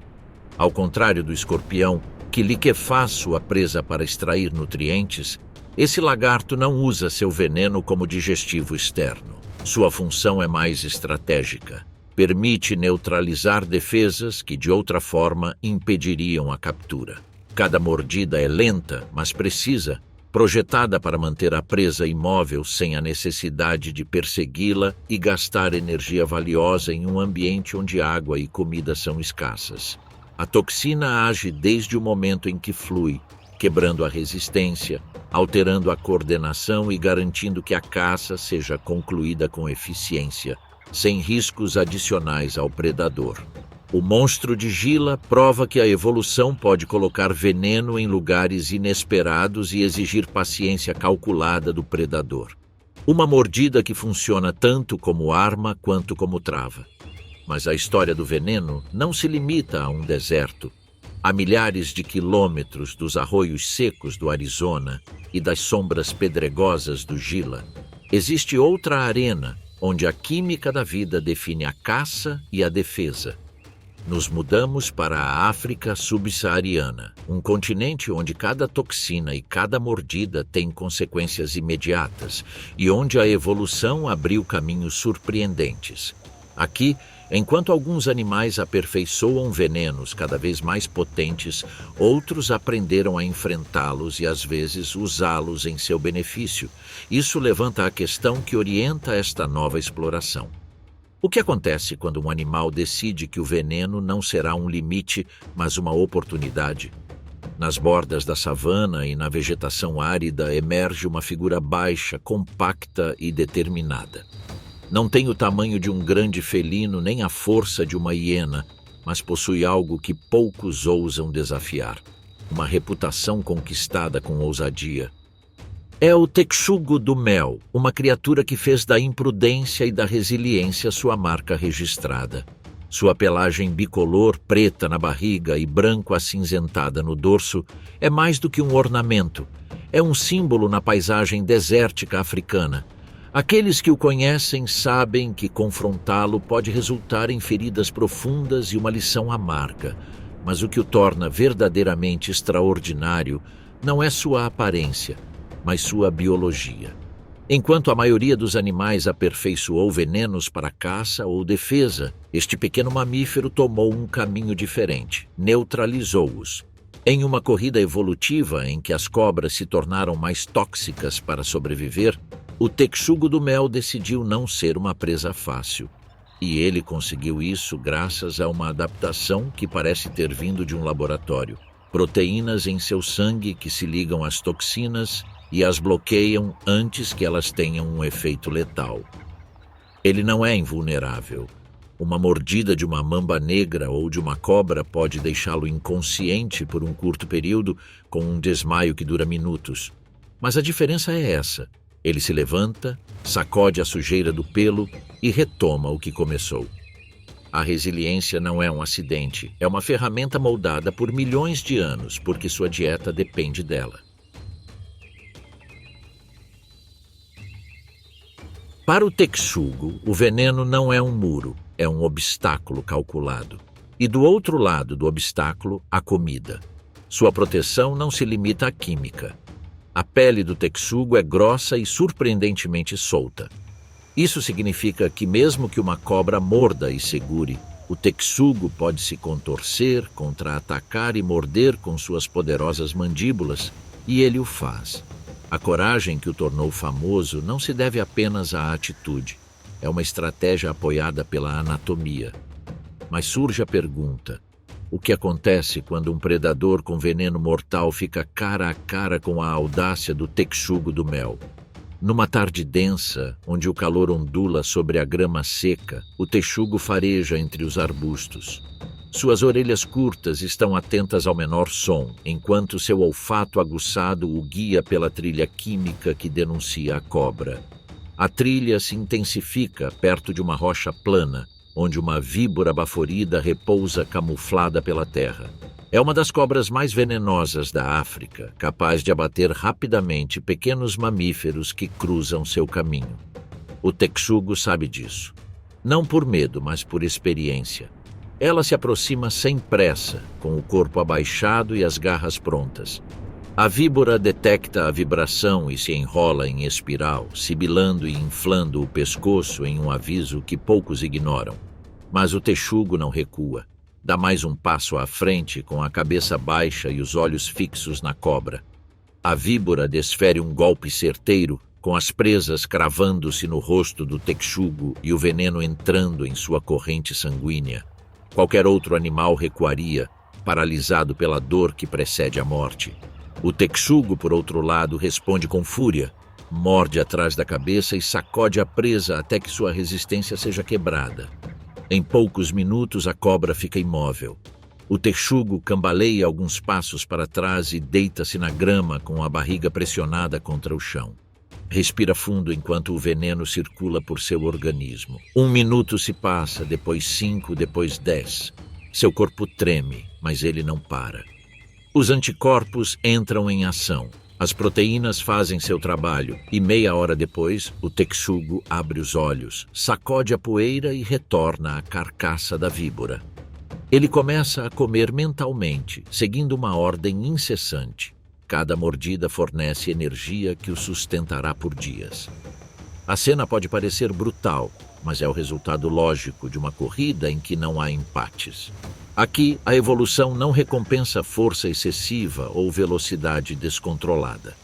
Ao contrário do escorpião, que liquefaz sua presa para extrair nutrientes, esse lagarto não usa seu veneno como digestivo externo. Sua função é mais estratégica. Permite neutralizar defesas que, de outra forma, impediriam a captura. Cada mordida é lenta, mas precisa, projetada para manter a presa imóvel sem a necessidade de persegui-la e gastar energia valiosa em um ambiente onde água e comida são escassas. A toxina age desde o momento em que flui, quebrando a resistência, alterando a coordenação e garantindo que a caça seja concluída com eficiência, sem riscos adicionais ao predador. O monstro de Gila prova que a evolução pode colocar veneno em lugares inesperados e exigir paciência calculada do predador. Uma mordida que funciona tanto como arma quanto como trava. Mas a história do veneno não se limita a um deserto. A milhares de quilômetros dos arroios secos do Arizona e das sombras pedregosas do Gila, existe outra arena onde a química da vida define a caça e a defesa. Nos mudamos para a África subsaariana, um continente onde cada toxina e cada mordida tem consequências imediatas e onde a evolução abriu caminhos surpreendentes. Aqui, enquanto alguns animais aperfeiçoam venenos cada vez mais potentes, outros aprenderam a enfrentá-los e, às vezes, usá-los em seu benefício. Isso levanta a questão que orienta esta nova exploração. O que acontece quando um animal decide que o veneno não será um limite, mas uma oportunidade? Nas bordas da savana e na vegetação árida emerge uma figura baixa, compacta e determinada. Não tem o tamanho de um grande felino nem a força de uma hiena, mas possui algo que poucos ousam desafiar. Uma reputação conquistada com ousadia. É o texugo do mel, uma criatura que fez da imprudência e da resiliência sua marca registrada. Sua pelagem bicolor, preta na barriga e branco acinzentada no dorso, é mais do que um ornamento. É um símbolo na paisagem desértica africana. Aqueles que o conhecem sabem que confrontá-lo pode resultar em feridas profundas e uma lição amarga. Mas o que o torna verdadeiramente extraordinário não é sua aparência, mas sua biologia. Enquanto a maioria dos animais aperfeiçoou venenos para caça ou defesa, este pequeno mamífero tomou um caminho diferente, neutralizou-os. Em uma corrida evolutiva em que as cobras se tornaram mais tóxicas para sobreviver, o texugo do mel decidiu não ser uma presa fácil. E ele conseguiu isso graças a uma adaptação que parece ter vindo de um laboratório. Proteínas em seu sangue que se ligam às toxinas e as bloqueiam antes que elas tenham um efeito letal. Ele não é invulnerável. Uma mordida de uma mamba negra ou de uma cobra pode deixá-lo inconsciente por um curto período, com um desmaio que dura minutos. Mas a diferença é essa. Ele se levanta, sacode a sujeira do pelo e retoma o que começou. A resiliência não é um acidente, é uma ferramenta moldada por milhões de anos, porque sua dieta depende dela. Para o texugo, o veneno não é um muro, é um obstáculo calculado. E do outro lado do obstáculo, a comida. Sua proteção não se limita à química. A pele do texugo é grossa e surpreendentemente solta. Isso significa que mesmo que uma cobra morda e segure, o texugo pode se contorcer, contra-atacar e morder com suas poderosas mandíbulas, e ele o faz. A coragem que o tornou famoso não se deve apenas à atitude. É uma estratégia apoiada pela anatomia. Mas surge a pergunta: o que acontece quando um predador com veneno mortal fica cara a cara com a audácia do texugo do mel? Numa tarde densa, onde o calor ondula sobre a grama seca, o texugo fareja entre os arbustos. Suas orelhas curtas estão atentas ao menor som, enquanto seu olfato aguçado o guia pela trilha química que denuncia a cobra. A trilha se intensifica perto de uma rocha plana, onde uma víbora baforida repousa camuflada pela terra. É uma das cobras mais venenosas da África, capaz de abater rapidamente pequenos mamíferos que cruzam seu caminho. O texugo sabe disso. Não por medo, mas por experiência. Ela se aproxima sem pressa, com o corpo abaixado e as garras prontas. A víbora detecta a vibração e se enrola em espiral, sibilando e inflando o pescoço em um aviso que poucos ignoram. Mas o texugo não recua. Dá mais um passo à frente, com a cabeça baixa e os olhos fixos na cobra. A víbora desfere um golpe certeiro, com as presas cravando-se no rosto do texugo e o veneno entrando em sua corrente sanguínea. Qualquer outro animal recuaria, paralisado pela dor que precede a morte. O texugo, por outro lado, responde com fúria, morde atrás da cabeça e sacode a presa até que sua resistência seja quebrada. Em poucos minutos, a cobra fica imóvel. O texugo cambaleia alguns passos para trás e deita-se na grama com a barriga pressionada contra o chão. Respira fundo enquanto o veneno circula por seu organismo. 1 minuto se passa, depois 5, depois 10. Seu corpo treme, mas ele não para. Os anticorpos entram em ação. As proteínas fazem seu trabalho e meia hora depois, o texugo abre os olhos, sacode a poeira e retorna à carcaça da víbora. Ele começa a comer mentalmente, seguindo uma ordem incessante. Cada mordida fornece energia que o sustentará por dias. A cena pode parecer brutal, mas é o resultado lógico de uma corrida em que não há empates. Aqui, a evolução não recompensa força excessiva ou velocidade descontrolada.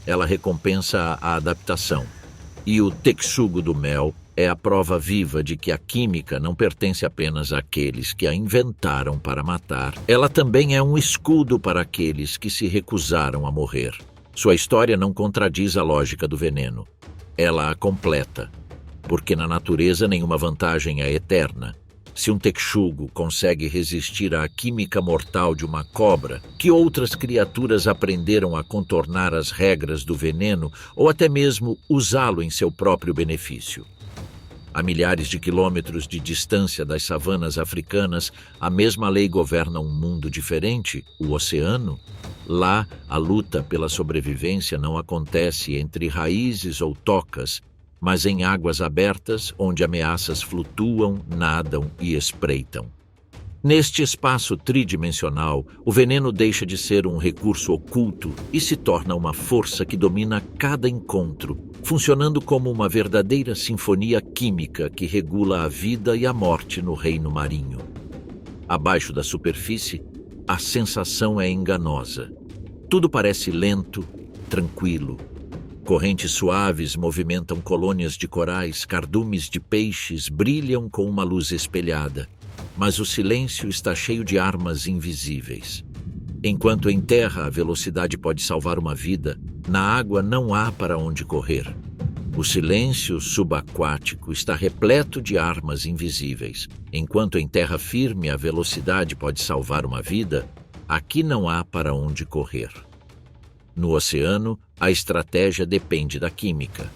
Ela recompensa a adaptação. E o texugo do mel é a prova viva de que a química não pertence apenas àqueles que a inventaram para matar. Ela também é um escudo para aqueles que se recusaram a morrer. Sua história não contradiz a lógica do veneno. Ela a completa, porque na natureza nenhuma vantagem é eterna. Se um texugo consegue resistir à química mortal de uma cobra, que outras criaturas aprenderam a contornar as regras do veneno ou até mesmo usá-lo em seu próprio benefício? A milhares de quilômetros de distância das savanas africanas, a mesma lei governa um mundo diferente, o oceano. Lá, a luta pela sobrevivência não acontece entre raízes ou tocas, mas em águas abertas, onde ameaças flutuam, nadam e espreitam. Neste espaço tridimensional, o veneno deixa de ser um recurso oculto e se torna uma força que domina cada encontro, funcionando como uma verdadeira sinfonia química que regula a vida e a morte no reino marinho. Abaixo da superfície, a sensação é enganosa. Tudo parece lento, tranquilo. Correntes suaves movimentam colônias de corais, cardumes de peixes brilham com uma luz espelhada. Mas o silêncio está cheio de armas invisíveis. Enquanto em terra a velocidade pode salvar uma vida, na água não há para onde correr. O silêncio subaquático está repleto de armas invisíveis. Enquanto em terra firme a velocidade pode salvar uma vida, aqui não há para onde correr. No oceano, a estratégia depende da química.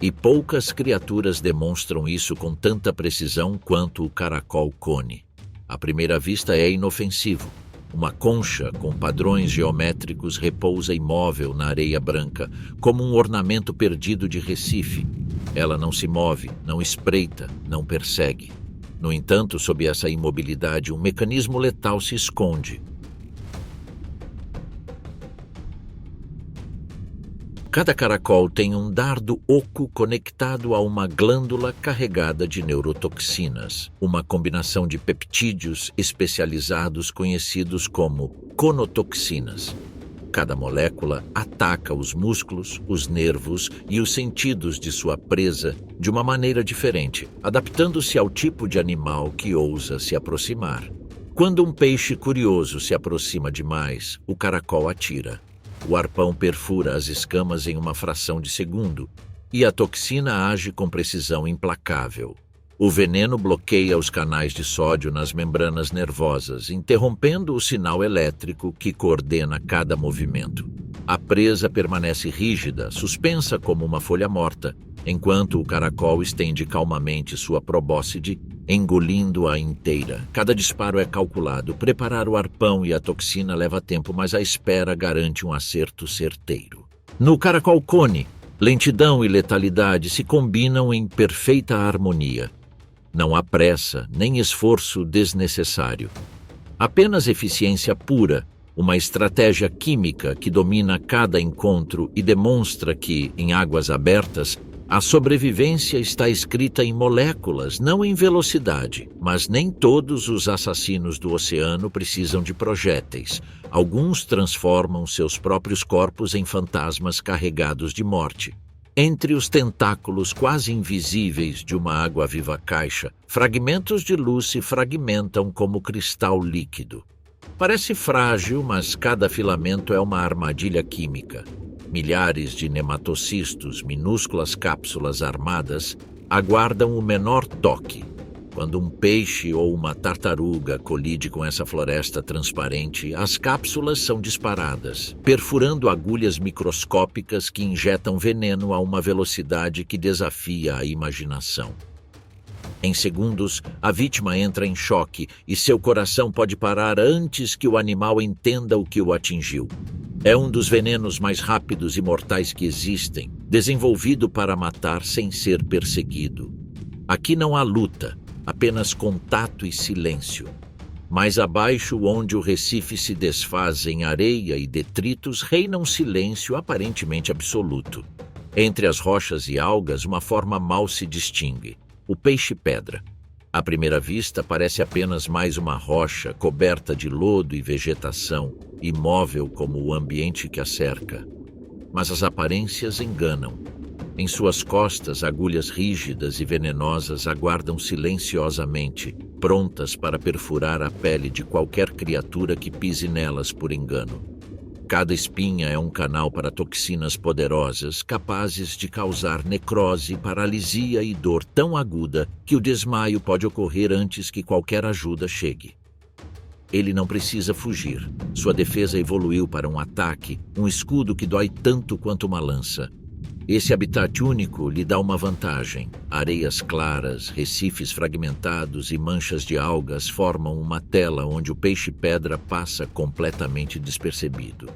E poucas criaturas demonstram isso com tanta precisão quanto o caracol-cone. À primeira vista é inofensivo. Uma concha com padrões geométricos repousa imóvel na areia branca, como um ornamento perdido de Recife. Ela não se move, não espreita, não persegue. No entanto, sob essa imobilidade, um mecanismo letal se esconde. Cada caracol tem um dardo oco conectado a uma glândula carregada de neurotoxinas, uma combinação de peptídeos especializados conhecidos como conotoxinas. Cada molécula ataca os músculos, os nervos e os sentidos de sua presa de uma maneira diferente, adaptando-se ao tipo de animal que ousa se aproximar. Quando um peixe curioso se aproxima demais, o caracol atira. O arpão perfura as escamas em uma fração de segundo e a toxina age com precisão implacável. O veneno bloqueia os canais de sódio nas membranas nervosas, interrompendo o sinal elétrico que coordena cada movimento. A presa permanece rígida, suspensa como uma folha morta, enquanto o caracol estende calmamente sua probóscide, engolindo-a inteira. Cada disparo é calculado. Preparar o arpão e a toxina leva tempo, mas a espera garante um acerto certeiro. No caracol cone, lentidão e letalidade se combinam em perfeita harmonia. Não há pressa, nem esforço desnecessário. Apenas eficiência pura, uma estratégia química que domina cada encontro e demonstra que, em águas abertas, a sobrevivência está escrita em moléculas, não em velocidade. Mas nem todos os assassinos do oceano precisam de projéteis. Alguns transformam seus próprios corpos em fantasmas carregados de morte. Entre os tentáculos quase invisíveis de uma água-viva caixa, fragmentos de luz se fragmentam como cristal líquido. Parece frágil, mas cada filamento é uma armadilha química. Milhares de nematocistos, minúsculas cápsulas armadas, aguardam o menor toque. Quando um peixe ou uma tartaruga colide com essa floresta transparente, as cápsulas são disparadas, perfurando agulhas microscópicas que injetam veneno a uma velocidade que desafia a imaginação. Em segundos, a vítima entra em choque e seu coração pode parar antes que o animal entenda o que o atingiu. É um dos venenos mais rápidos e mortais que existem, desenvolvido para matar sem ser perseguido. Aqui não há luta, apenas contato e silêncio. Mais abaixo, onde o recife se desfaz em areia e detritos, reina um silêncio aparentemente absoluto. Entre as rochas e algas, uma forma mal se distingue: o peixe-pedra. À primeira vista, parece apenas mais uma rocha coberta de lodo e vegetação, imóvel como o ambiente que a cerca. Mas as aparências enganam. Em suas costas, agulhas rígidas e venenosas aguardam silenciosamente, prontas para perfurar a pele de qualquer criatura que pise nelas por engano. Cada espinha é um canal para toxinas poderosas, capazes de causar necrose, paralisia e dor tão aguda que o desmaio pode ocorrer antes que qualquer ajuda chegue. Ele não precisa fugir. Sua defesa evoluiu para um ataque, um escudo que dói tanto quanto uma lança. Esse habitat único lhe dá uma vantagem. Areias claras, recifes fragmentados e manchas de algas formam uma tela onde o peixe-pedra passa completamente despercebido.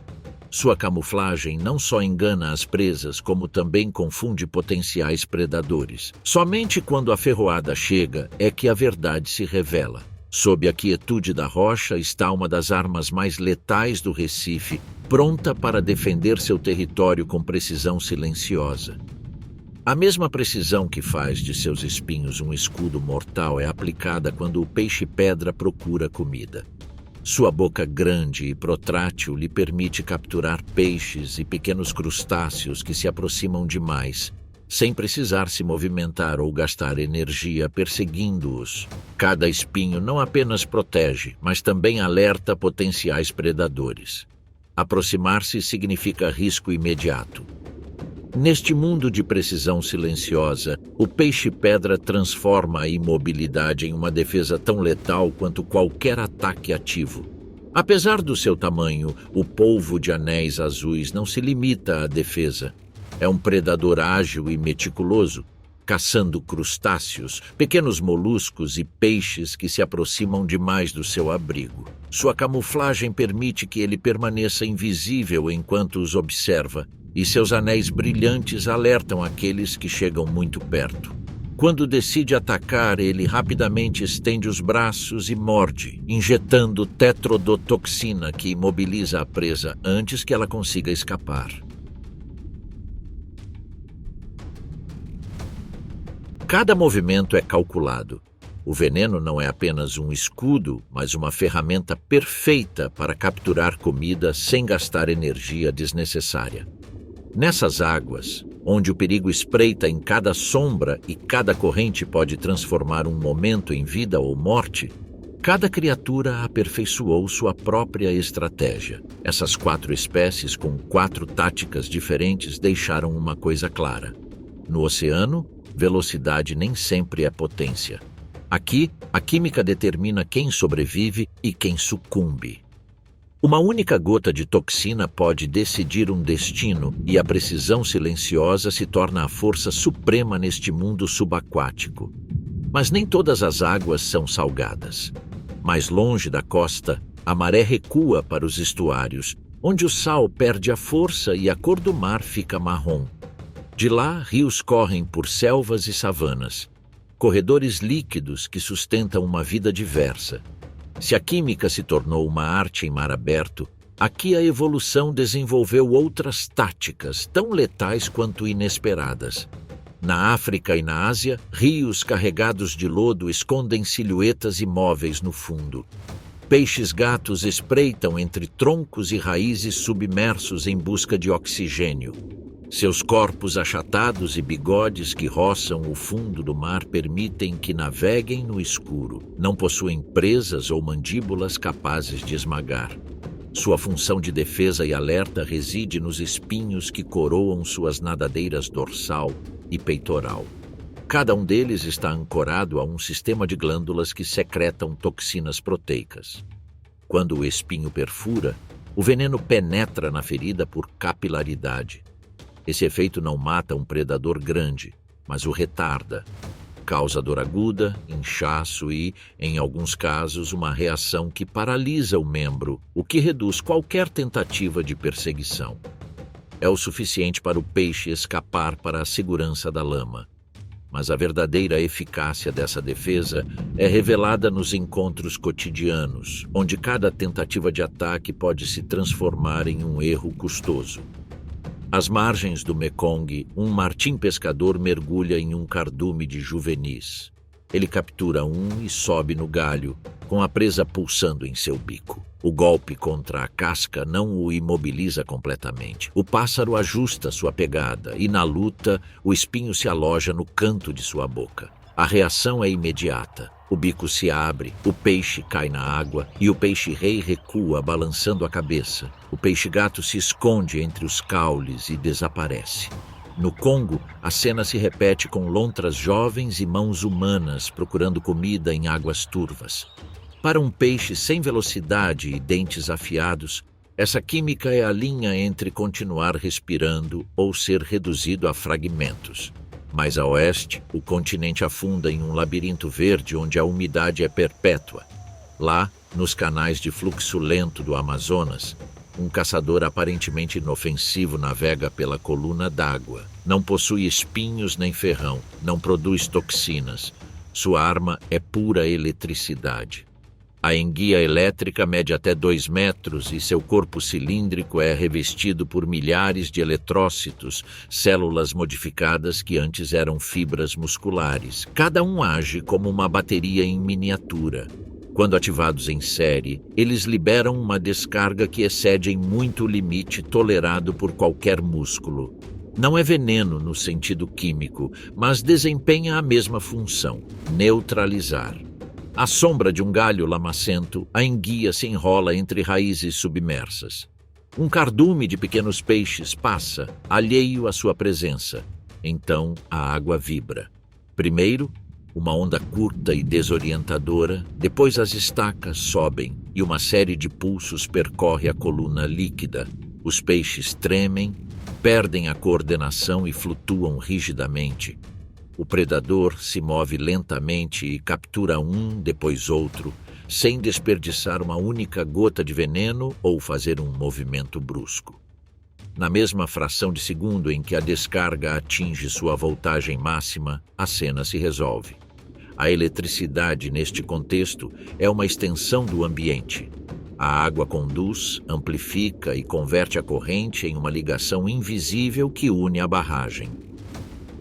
Sua camuflagem não só engana as presas, como também confunde potenciais predadores. Somente quando a ferroada chega é que a verdade se revela. Sob a quietude da rocha está uma das armas mais letais do Recife, pronta para defender seu território com precisão silenciosa. A mesma precisão que faz de seus espinhos um escudo mortal é aplicada quando o peixe-pedra procura comida. Sua boca grande e protrátil lhe permite capturar peixes e pequenos crustáceos que se aproximam demais, sem precisar se movimentar ou gastar energia perseguindo-os. Cada espinho não apenas protege, mas também alerta potenciais predadores. Aproximar-se significa risco imediato. Neste mundo de precisão silenciosa, o peixe-pedra transforma a imobilidade em uma defesa tão letal quanto qualquer ataque ativo. Apesar do seu tamanho, o polvo de anéis azuis não se limita à defesa. É um predador ágil e meticuloso, caçando crustáceos, pequenos moluscos e peixes que se aproximam demais do seu abrigo. Sua camuflagem permite que ele permaneça invisível enquanto os observa, e seus anéis brilhantes alertam aqueles que chegam muito perto. Quando decide atacar, ele rapidamente estende os braços e morde, injetando tetrodotoxina que imobiliza a presa antes que ela consiga escapar. Cada movimento é calculado. O veneno não é apenas um escudo, mas uma ferramenta perfeita para capturar comida sem gastar energia desnecessária. Nessas águas, onde o perigo espreita em cada sombra e cada corrente pode transformar um momento em vida ou morte, cada criatura aperfeiçoou sua própria estratégia. Essas 4 espécies com 4 táticas diferentes deixaram uma coisa clara. No oceano, velocidade nem sempre é potência. Aqui, a química determina quem sobrevive e quem sucumbe. Uma única gota de toxina pode decidir um destino e a precisão silenciosa se torna a força suprema neste mundo subaquático. Mas nem todas as águas são salgadas. Mais longe da costa, a maré recua para os estuários, onde o sal perde a força e a cor do mar fica marrom. De lá, rios correm por selvas e savanas, corredores líquidos que sustentam uma vida diversa. Se a química se tornou uma arte em mar aberto, aqui a evolução desenvolveu outras táticas tão letais quanto inesperadas. Na África e na Ásia, rios carregados de lodo escondem silhuetas imóveis no fundo. Peixes-gatos espreitam entre troncos e raízes submersos em busca de oxigênio. Seus corpos achatados e bigodes que roçam o fundo do mar permitem que naveguem no escuro. Não possuem presas ou mandíbulas capazes de esmagar. Sua função de defesa e alerta reside nos espinhos que coroam suas nadadeiras dorsal e peitoral. Cada um deles está ancorado a um sistema de glândulas que secretam toxinas proteicas. Quando o espinho perfura, o veneno penetra na ferida por capilaridade. Esse efeito não mata um predador grande, mas o retarda. Causa dor aguda, inchaço e, em alguns casos, uma reação que paralisa o membro, o que reduz qualquer tentativa de perseguição. É o suficiente para o peixe escapar para a segurança da lama. Mas a verdadeira eficácia dessa defesa é revelada nos encontros cotidianos, onde cada tentativa de ataque pode se transformar em um erro custoso. Às margens do Mekong, um martim pescador mergulha em um cardume de juvenis. Ele captura um e sobe no galho, com a presa pulsando em seu bico. O golpe contra a casca não o imobiliza completamente. O pássaro ajusta sua pegada e, na luta, o espinho se aloja no canto de sua boca. A reação é imediata. O bico se abre, o peixe cai na água e o peixe-rei recua, balançando a cabeça. O peixe-gato se esconde entre os caules e desaparece. No Congo, a cena se repete com lontras jovens e mãos humanas procurando comida em águas turvas. Para um peixe sem velocidade e dentes afiados, essa química é a linha entre continuar respirando ou ser reduzido a fragmentos. Mais a oeste, o continente afunda em um labirinto verde onde a umidade é perpétua. Lá, nos canais de fluxo lento do Amazonas, um caçador aparentemente inofensivo navega pela coluna d'água. Não possui espinhos nem ferrão, não produz toxinas. Sua arma é pura eletricidade. A enguia elétrica mede até 2 metros e seu corpo cilíndrico é revestido por milhares de eletrócitos, células modificadas que antes eram fibras musculares. Cada um age como uma bateria em miniatura. Quando ativados em série, eles liberam uma descarga que excede em muito o limite tolerado por qualquer músculo. Não é veneno no sentido químico, mas desempenha a mesma função: neutralizar. À sombra de um galho lamacento, a enguia se enrola entre raízes submersas. Um cardume de pequenos peixes passa, alheio à sua presença. Então a água vibra. Primeiro, uma onda curta e desorientadora, depois as estacas sobem e uma série de pulsos percorre a coluna líquida. Os peixes tremem, perdem a coordenação e flutuam rigidamente. O predador se move lentamente e captura um, depois outro, sem desperdiçar uma única gota de veneno ou fazer um movimento brusco. Na mesma fração de segundo em que a descarga atinge sua voltagem máxima, a cena se resolve. A eletricidade, neste contexto, é uma extensão do ambiente. A água conduz, amplifica e converte a corrente em uma ligação invisível que une a barragem.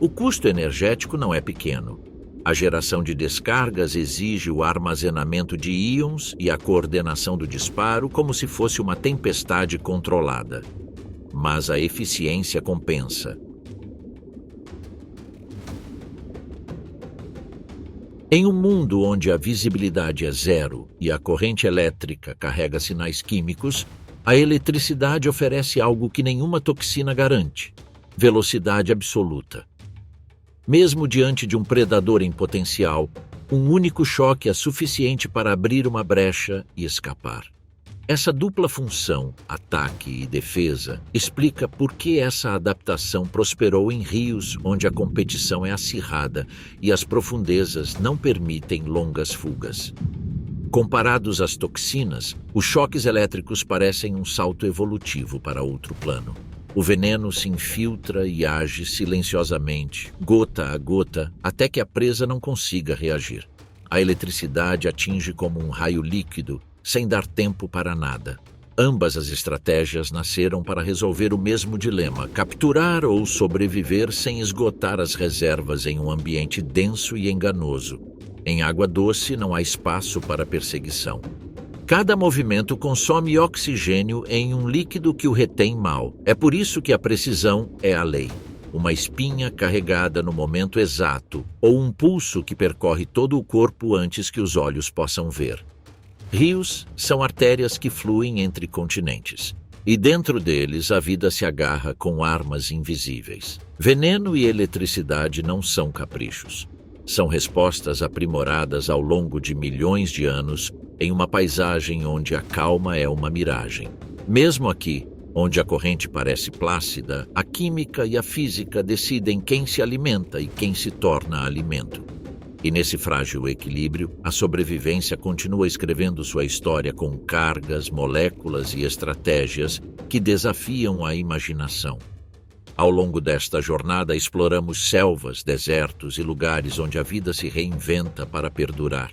O custo energético não é pequeno. A geração de descargas exige o armazenamento de íons e a coordenação do disparo como se fosse uma tempestade controlada. Mas a eficiência compensa. Em um mundo onde a visibilidade é zero e a corrente elétrica carrega sinais químicos, a eletricidade oferece algo que nenhuma toxina garante: velocidade absoluta. Mesmo diante de um predador em potencial, um único choque é suficiente para abrir uma brecha e escapar. Essa dupla função, ataque e defesa, explica por que essa adaptação prosperou em rios onde a competição é acirrada e as profundezas não permitem longas fugas. Comparados às toxinas, os choques elétricos parecem um salto evolutivo para outro plano. O veneno se infiltra e age silenciosamente, gota a gota, até que a presa não consiga reagir. A eletricidade atinge como um raio líquido, sem dar tempo para nada. Ambas as estratégias nasceram para resolver o mesmo dilema: capturar ou sobreviver sem esgotar as reservas em um ambiente denso e enganoso. Em água doce não há espaço para perseguição. Cada movimento consome oxigênio em um líquido que o retém mal. É por isso que a precisão é a lei. Uma espinha carregada no momento exato, ou um pulso que percorre todo o corpo antes que os olhos possam ver. Rios são artérias que fluem entre continentes, e dentro deles a vida se agarra com armas invisíveis. Veneno e eletricidade não são caprichos. São respostas aprimoradas ao longo de milhões de anos em uma paisagem onde a calma é uma miragem. Mesmo aqui, onde a corrente parece plácida, a química e a física decidem quem se alimenta e quem se torna alimento. E nesse frágil equilíbrio, a sobrevivência continua escrevendo sua história com cargas, moléculas e estratégias que desafiam a imaginação. Ao longo desta jornada, exploramos selvas, desertos e lugares onde a vida se reinventa para perdurar.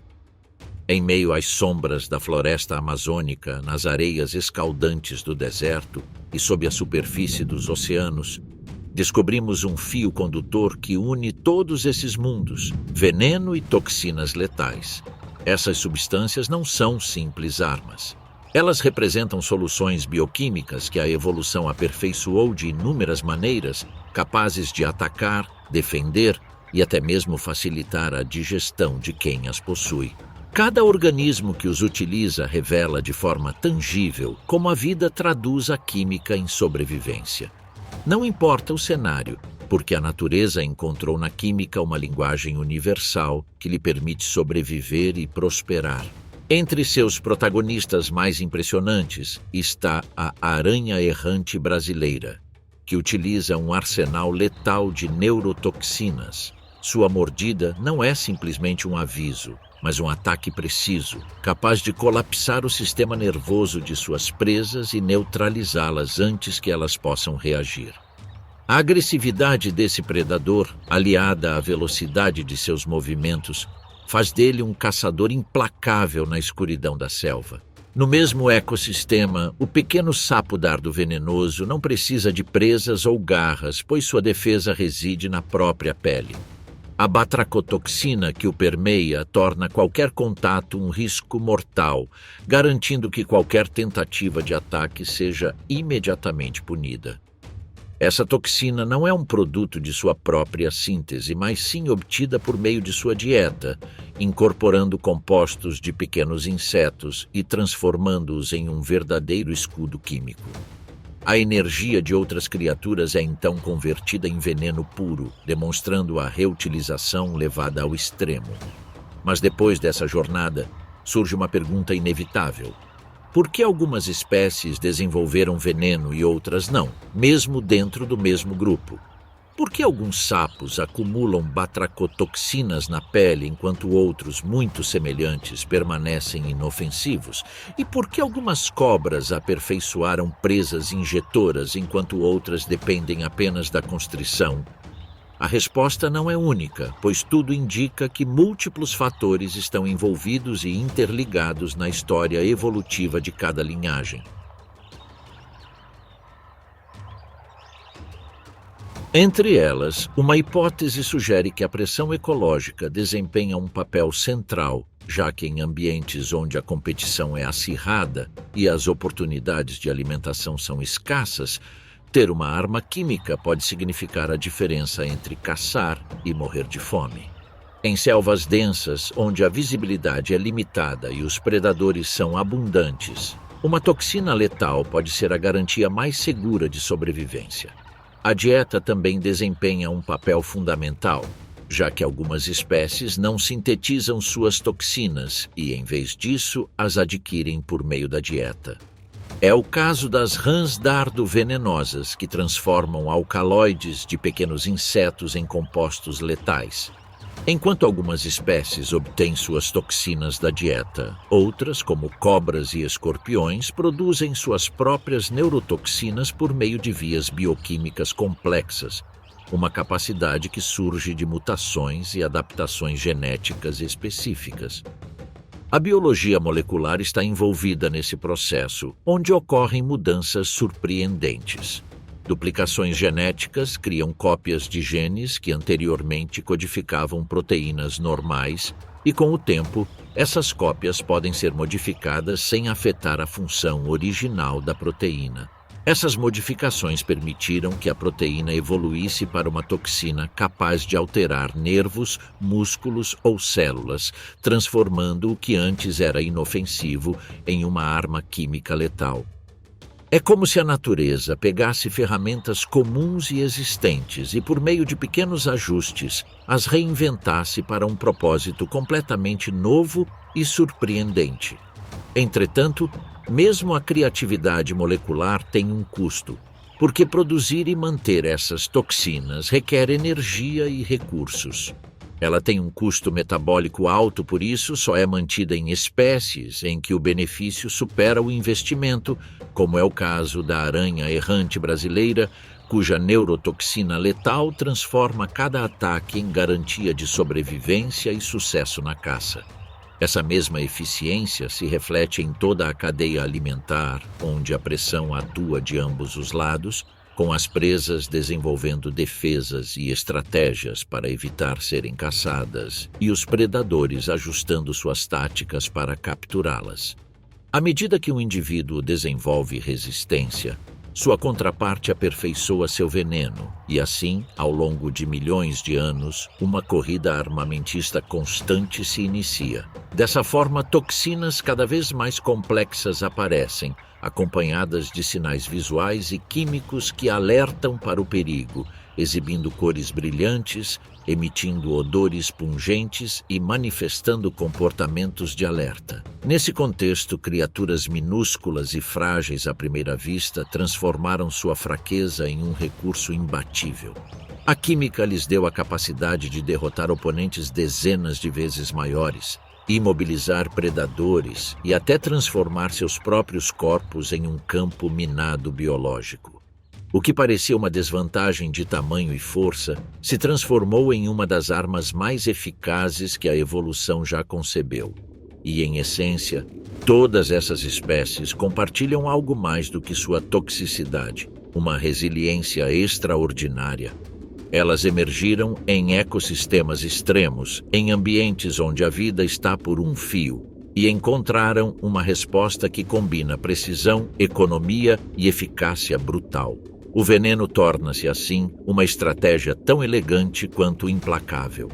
Em meio às sombras da floresta amazônica, nas areias escaldantes do deserto e sob a superfície dos oceanos, descobrimos um fio condutor que une todos esses mundos: veneno e toxinas letais. Essas substâncias não são simples armas. Elas representam soluções bioquímicas que a evolução aperfeiçoou de inúmeras maneiras, capazes de atacar, defender e até mesmo facilitar a digestão de quem as possui. Cada organismo que os utiliza revela de forma tangível como a vida traduz a química em sobrevivência. Não importa o cenário, porque a natureza encontrou na química uma linguagem universal que lhe permite sobreviver e prosperar. Entre seus protagonistas mais impressionantes está a aranha errante brasileira, que utiliza um arsenal letal de neurotoxinas. Sua mordida não é simplesmente um aviso, mas um ataque preciso, capaz de colapsar o sistema nervoso de suas presas e neutralizá-las antes que elas possam reagir. A agressividade desse predador, aliada à velocidade de seus movimentos, faz dele um caçador implacável na escuridão da selva. No mesmo ecossistema, o pequeno sapo dardo venenoso não precisa de presas ou garras, pois sua defesa reside na própria pele. A batracotoxina que o permeia torna qualquer contato um risco mortal, garantindo que qualquer tentativa de ataque seja imediatamente punida. Essa toxina não é um produto de sua própria síntese, mas sim obtida por meio de sua dieta, incorporando compostos de pequenos insetos e transformando-os em um verdadeiro escudo químico. A energia de outras criaturas é então convertida em veneno puro, demonstrando a reutilização levada ao extremo. Mas depois dessa jornada, surge uma pergunta inevitável. Por que algumas espécies desenvolveram veneno e outras não, mesmo dentro do mesmo grupo? Por que alguns sapos acumulam batracotoxinas na pele enquanto outros, muito semelhantes, permanecem inofensivos? E por que algumas cobras aperfeiçoaram presas injetoras enquanto outras dependem apenas da constrição? A resposta não é única, pois tudo indica que múltiplos fatores estão envolvidos e interligados na história evolutiva de cada linhagem. Entre elas, uma hipótese sugere que a pressão ecológica desempenha um papel central, já que em ambientes onde a competição é acirrada e as oportunidades de alimentação são escassas, ter uma arma química pode significar a diferença entre caçar e morrer de fome. Em selvas densas, onde a visibilidade é limitada e os predadores são abundantes, uma toxina letal pode ser a garantia mais segura de sobrevivência. A dieta também desempenha um papel fundamental, já que algumas espécies não sintetizam suas toxinas e, em vez disso, as adquirem por meio da dieta. É o caso das rãs dardo venenosas, que transformam alcaloides de pequenos insetos em compostos letais. Enquanto algumas espécies obtêm suas toxinas da dieta, outras, como cobras e escorpiões, produzem suas próprias neurotoxinas por meio de vias bioquímicas complexas, uma capacidade que surge de mutações e adaptações genéticas específicas. A biologia molecular está envolvida nesse processo, onde ocorrem mudanças surpreendentes. Duplicações genéticas criam cópias de genes que anteriormente codificavam proteínas normais e, com o tempo, essas cópias podem ser modificadas sem afetar a função original da proteína. Essas modificações permitiram que a proteína evoluísse para uma toxina capaz de alterar nervos, músculos ou células, transformando o que antes era inofensivo em uma arma química letal. É como se a natureza pegasse ferramentas comuns e existentes e, por meio de pequenos ajustes, as reinventasse para um propósito completamente novo e surpreendente. Entretanto, mesmo a criatividade molecular tem um custo, porque produzir e manter essas toxinas requer energia e recursos. Ela tem um custo metabólico alto, por isso só é mantida em espécies em que o benefício supera o investimento, como é o caso da aranha errante brasileira, cuja neurotoxina letal transforma cada ataque em garantia de sobrevivência e sucesso na caça. Essa mesma eficiência se reflete em toda a cadeia alimentar, onde a pressão atua de ambos os lados, com as presas desenvolvendo defesas e estratégias para evitar serem caçadas e os predadores ajustando suas táticas para capturá-las. À medida que um indivíduo desenvolve resistência, sua contraparte aperfeiçoa seu veneno e, assim, ao longo de milhões de anos, uma corrida armamentista constante se inicia. Dessa forma, toxinas cada vez mais complexas aparecem, acompanhadas de sinais visuais e químicos que alertam para o perigo, exibindo cores brilhantes, emitindo odores pungentes e manifestando comportamentos de alerta. Nesse contexto, criaturas minúsculas e frágeis à primeira vista transformaram sua fraqueza em um recurso imbatível. A química lhes deu a capacidade de derrotar oponentes dezenas de vezes maiores, imobilizar predadores e até transformar seus próprios corpos em um campo minado biológico. O que parecia uma desvantagem de tamanho e força se transformou em uma das armas mais eficazes que a evolução já concebeu. E, em essência, todas essas espécies compartilham algo mais do que sua toxicidade, uma resiliência extraordinária. Elas emergiram em ecossistemas extremos, em ambientes onde a vida está por um fio, e encontraram uma resposta que combina precisão, economia e eficácia brutal. O veneno torna-se, assim, uma estratégia tão elegante quanto implacável.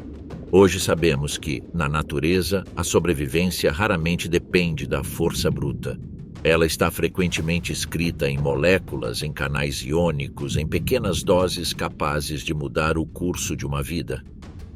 Hoje sabemos que, na natureza, a sobrevivência raramente depende da força bruta. Ela está frequentemente escrita em moléculas, em canais iônicos, em pequenas doses capazes de mudar o curso de uma vida.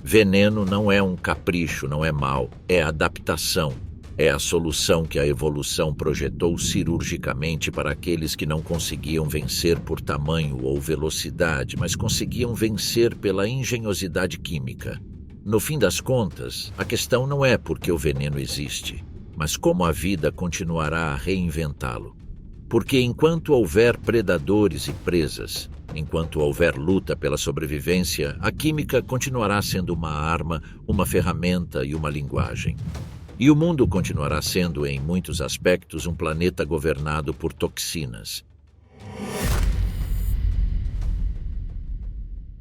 Veneno não é um capricho, não é mal, é adaptação. É a solução que a evolução projetou cirurgicamente para aqueles que não conseguiam vencer por tamanho ou velocidade, mas conseguiam vencer pela engenhosidade química. No fim das contas, a questão não é porque o veneno existe, mas como a vida continuará a reinventá-lo. Porque enquanto houver predadores e presas, enquanto houver luta pela sobrevivência, a química continuará sendo uma arma, uma ferramenta e uma linguagem. E o mundo continuará sendo, em muitos aspectos, um planeta governado por toxinas.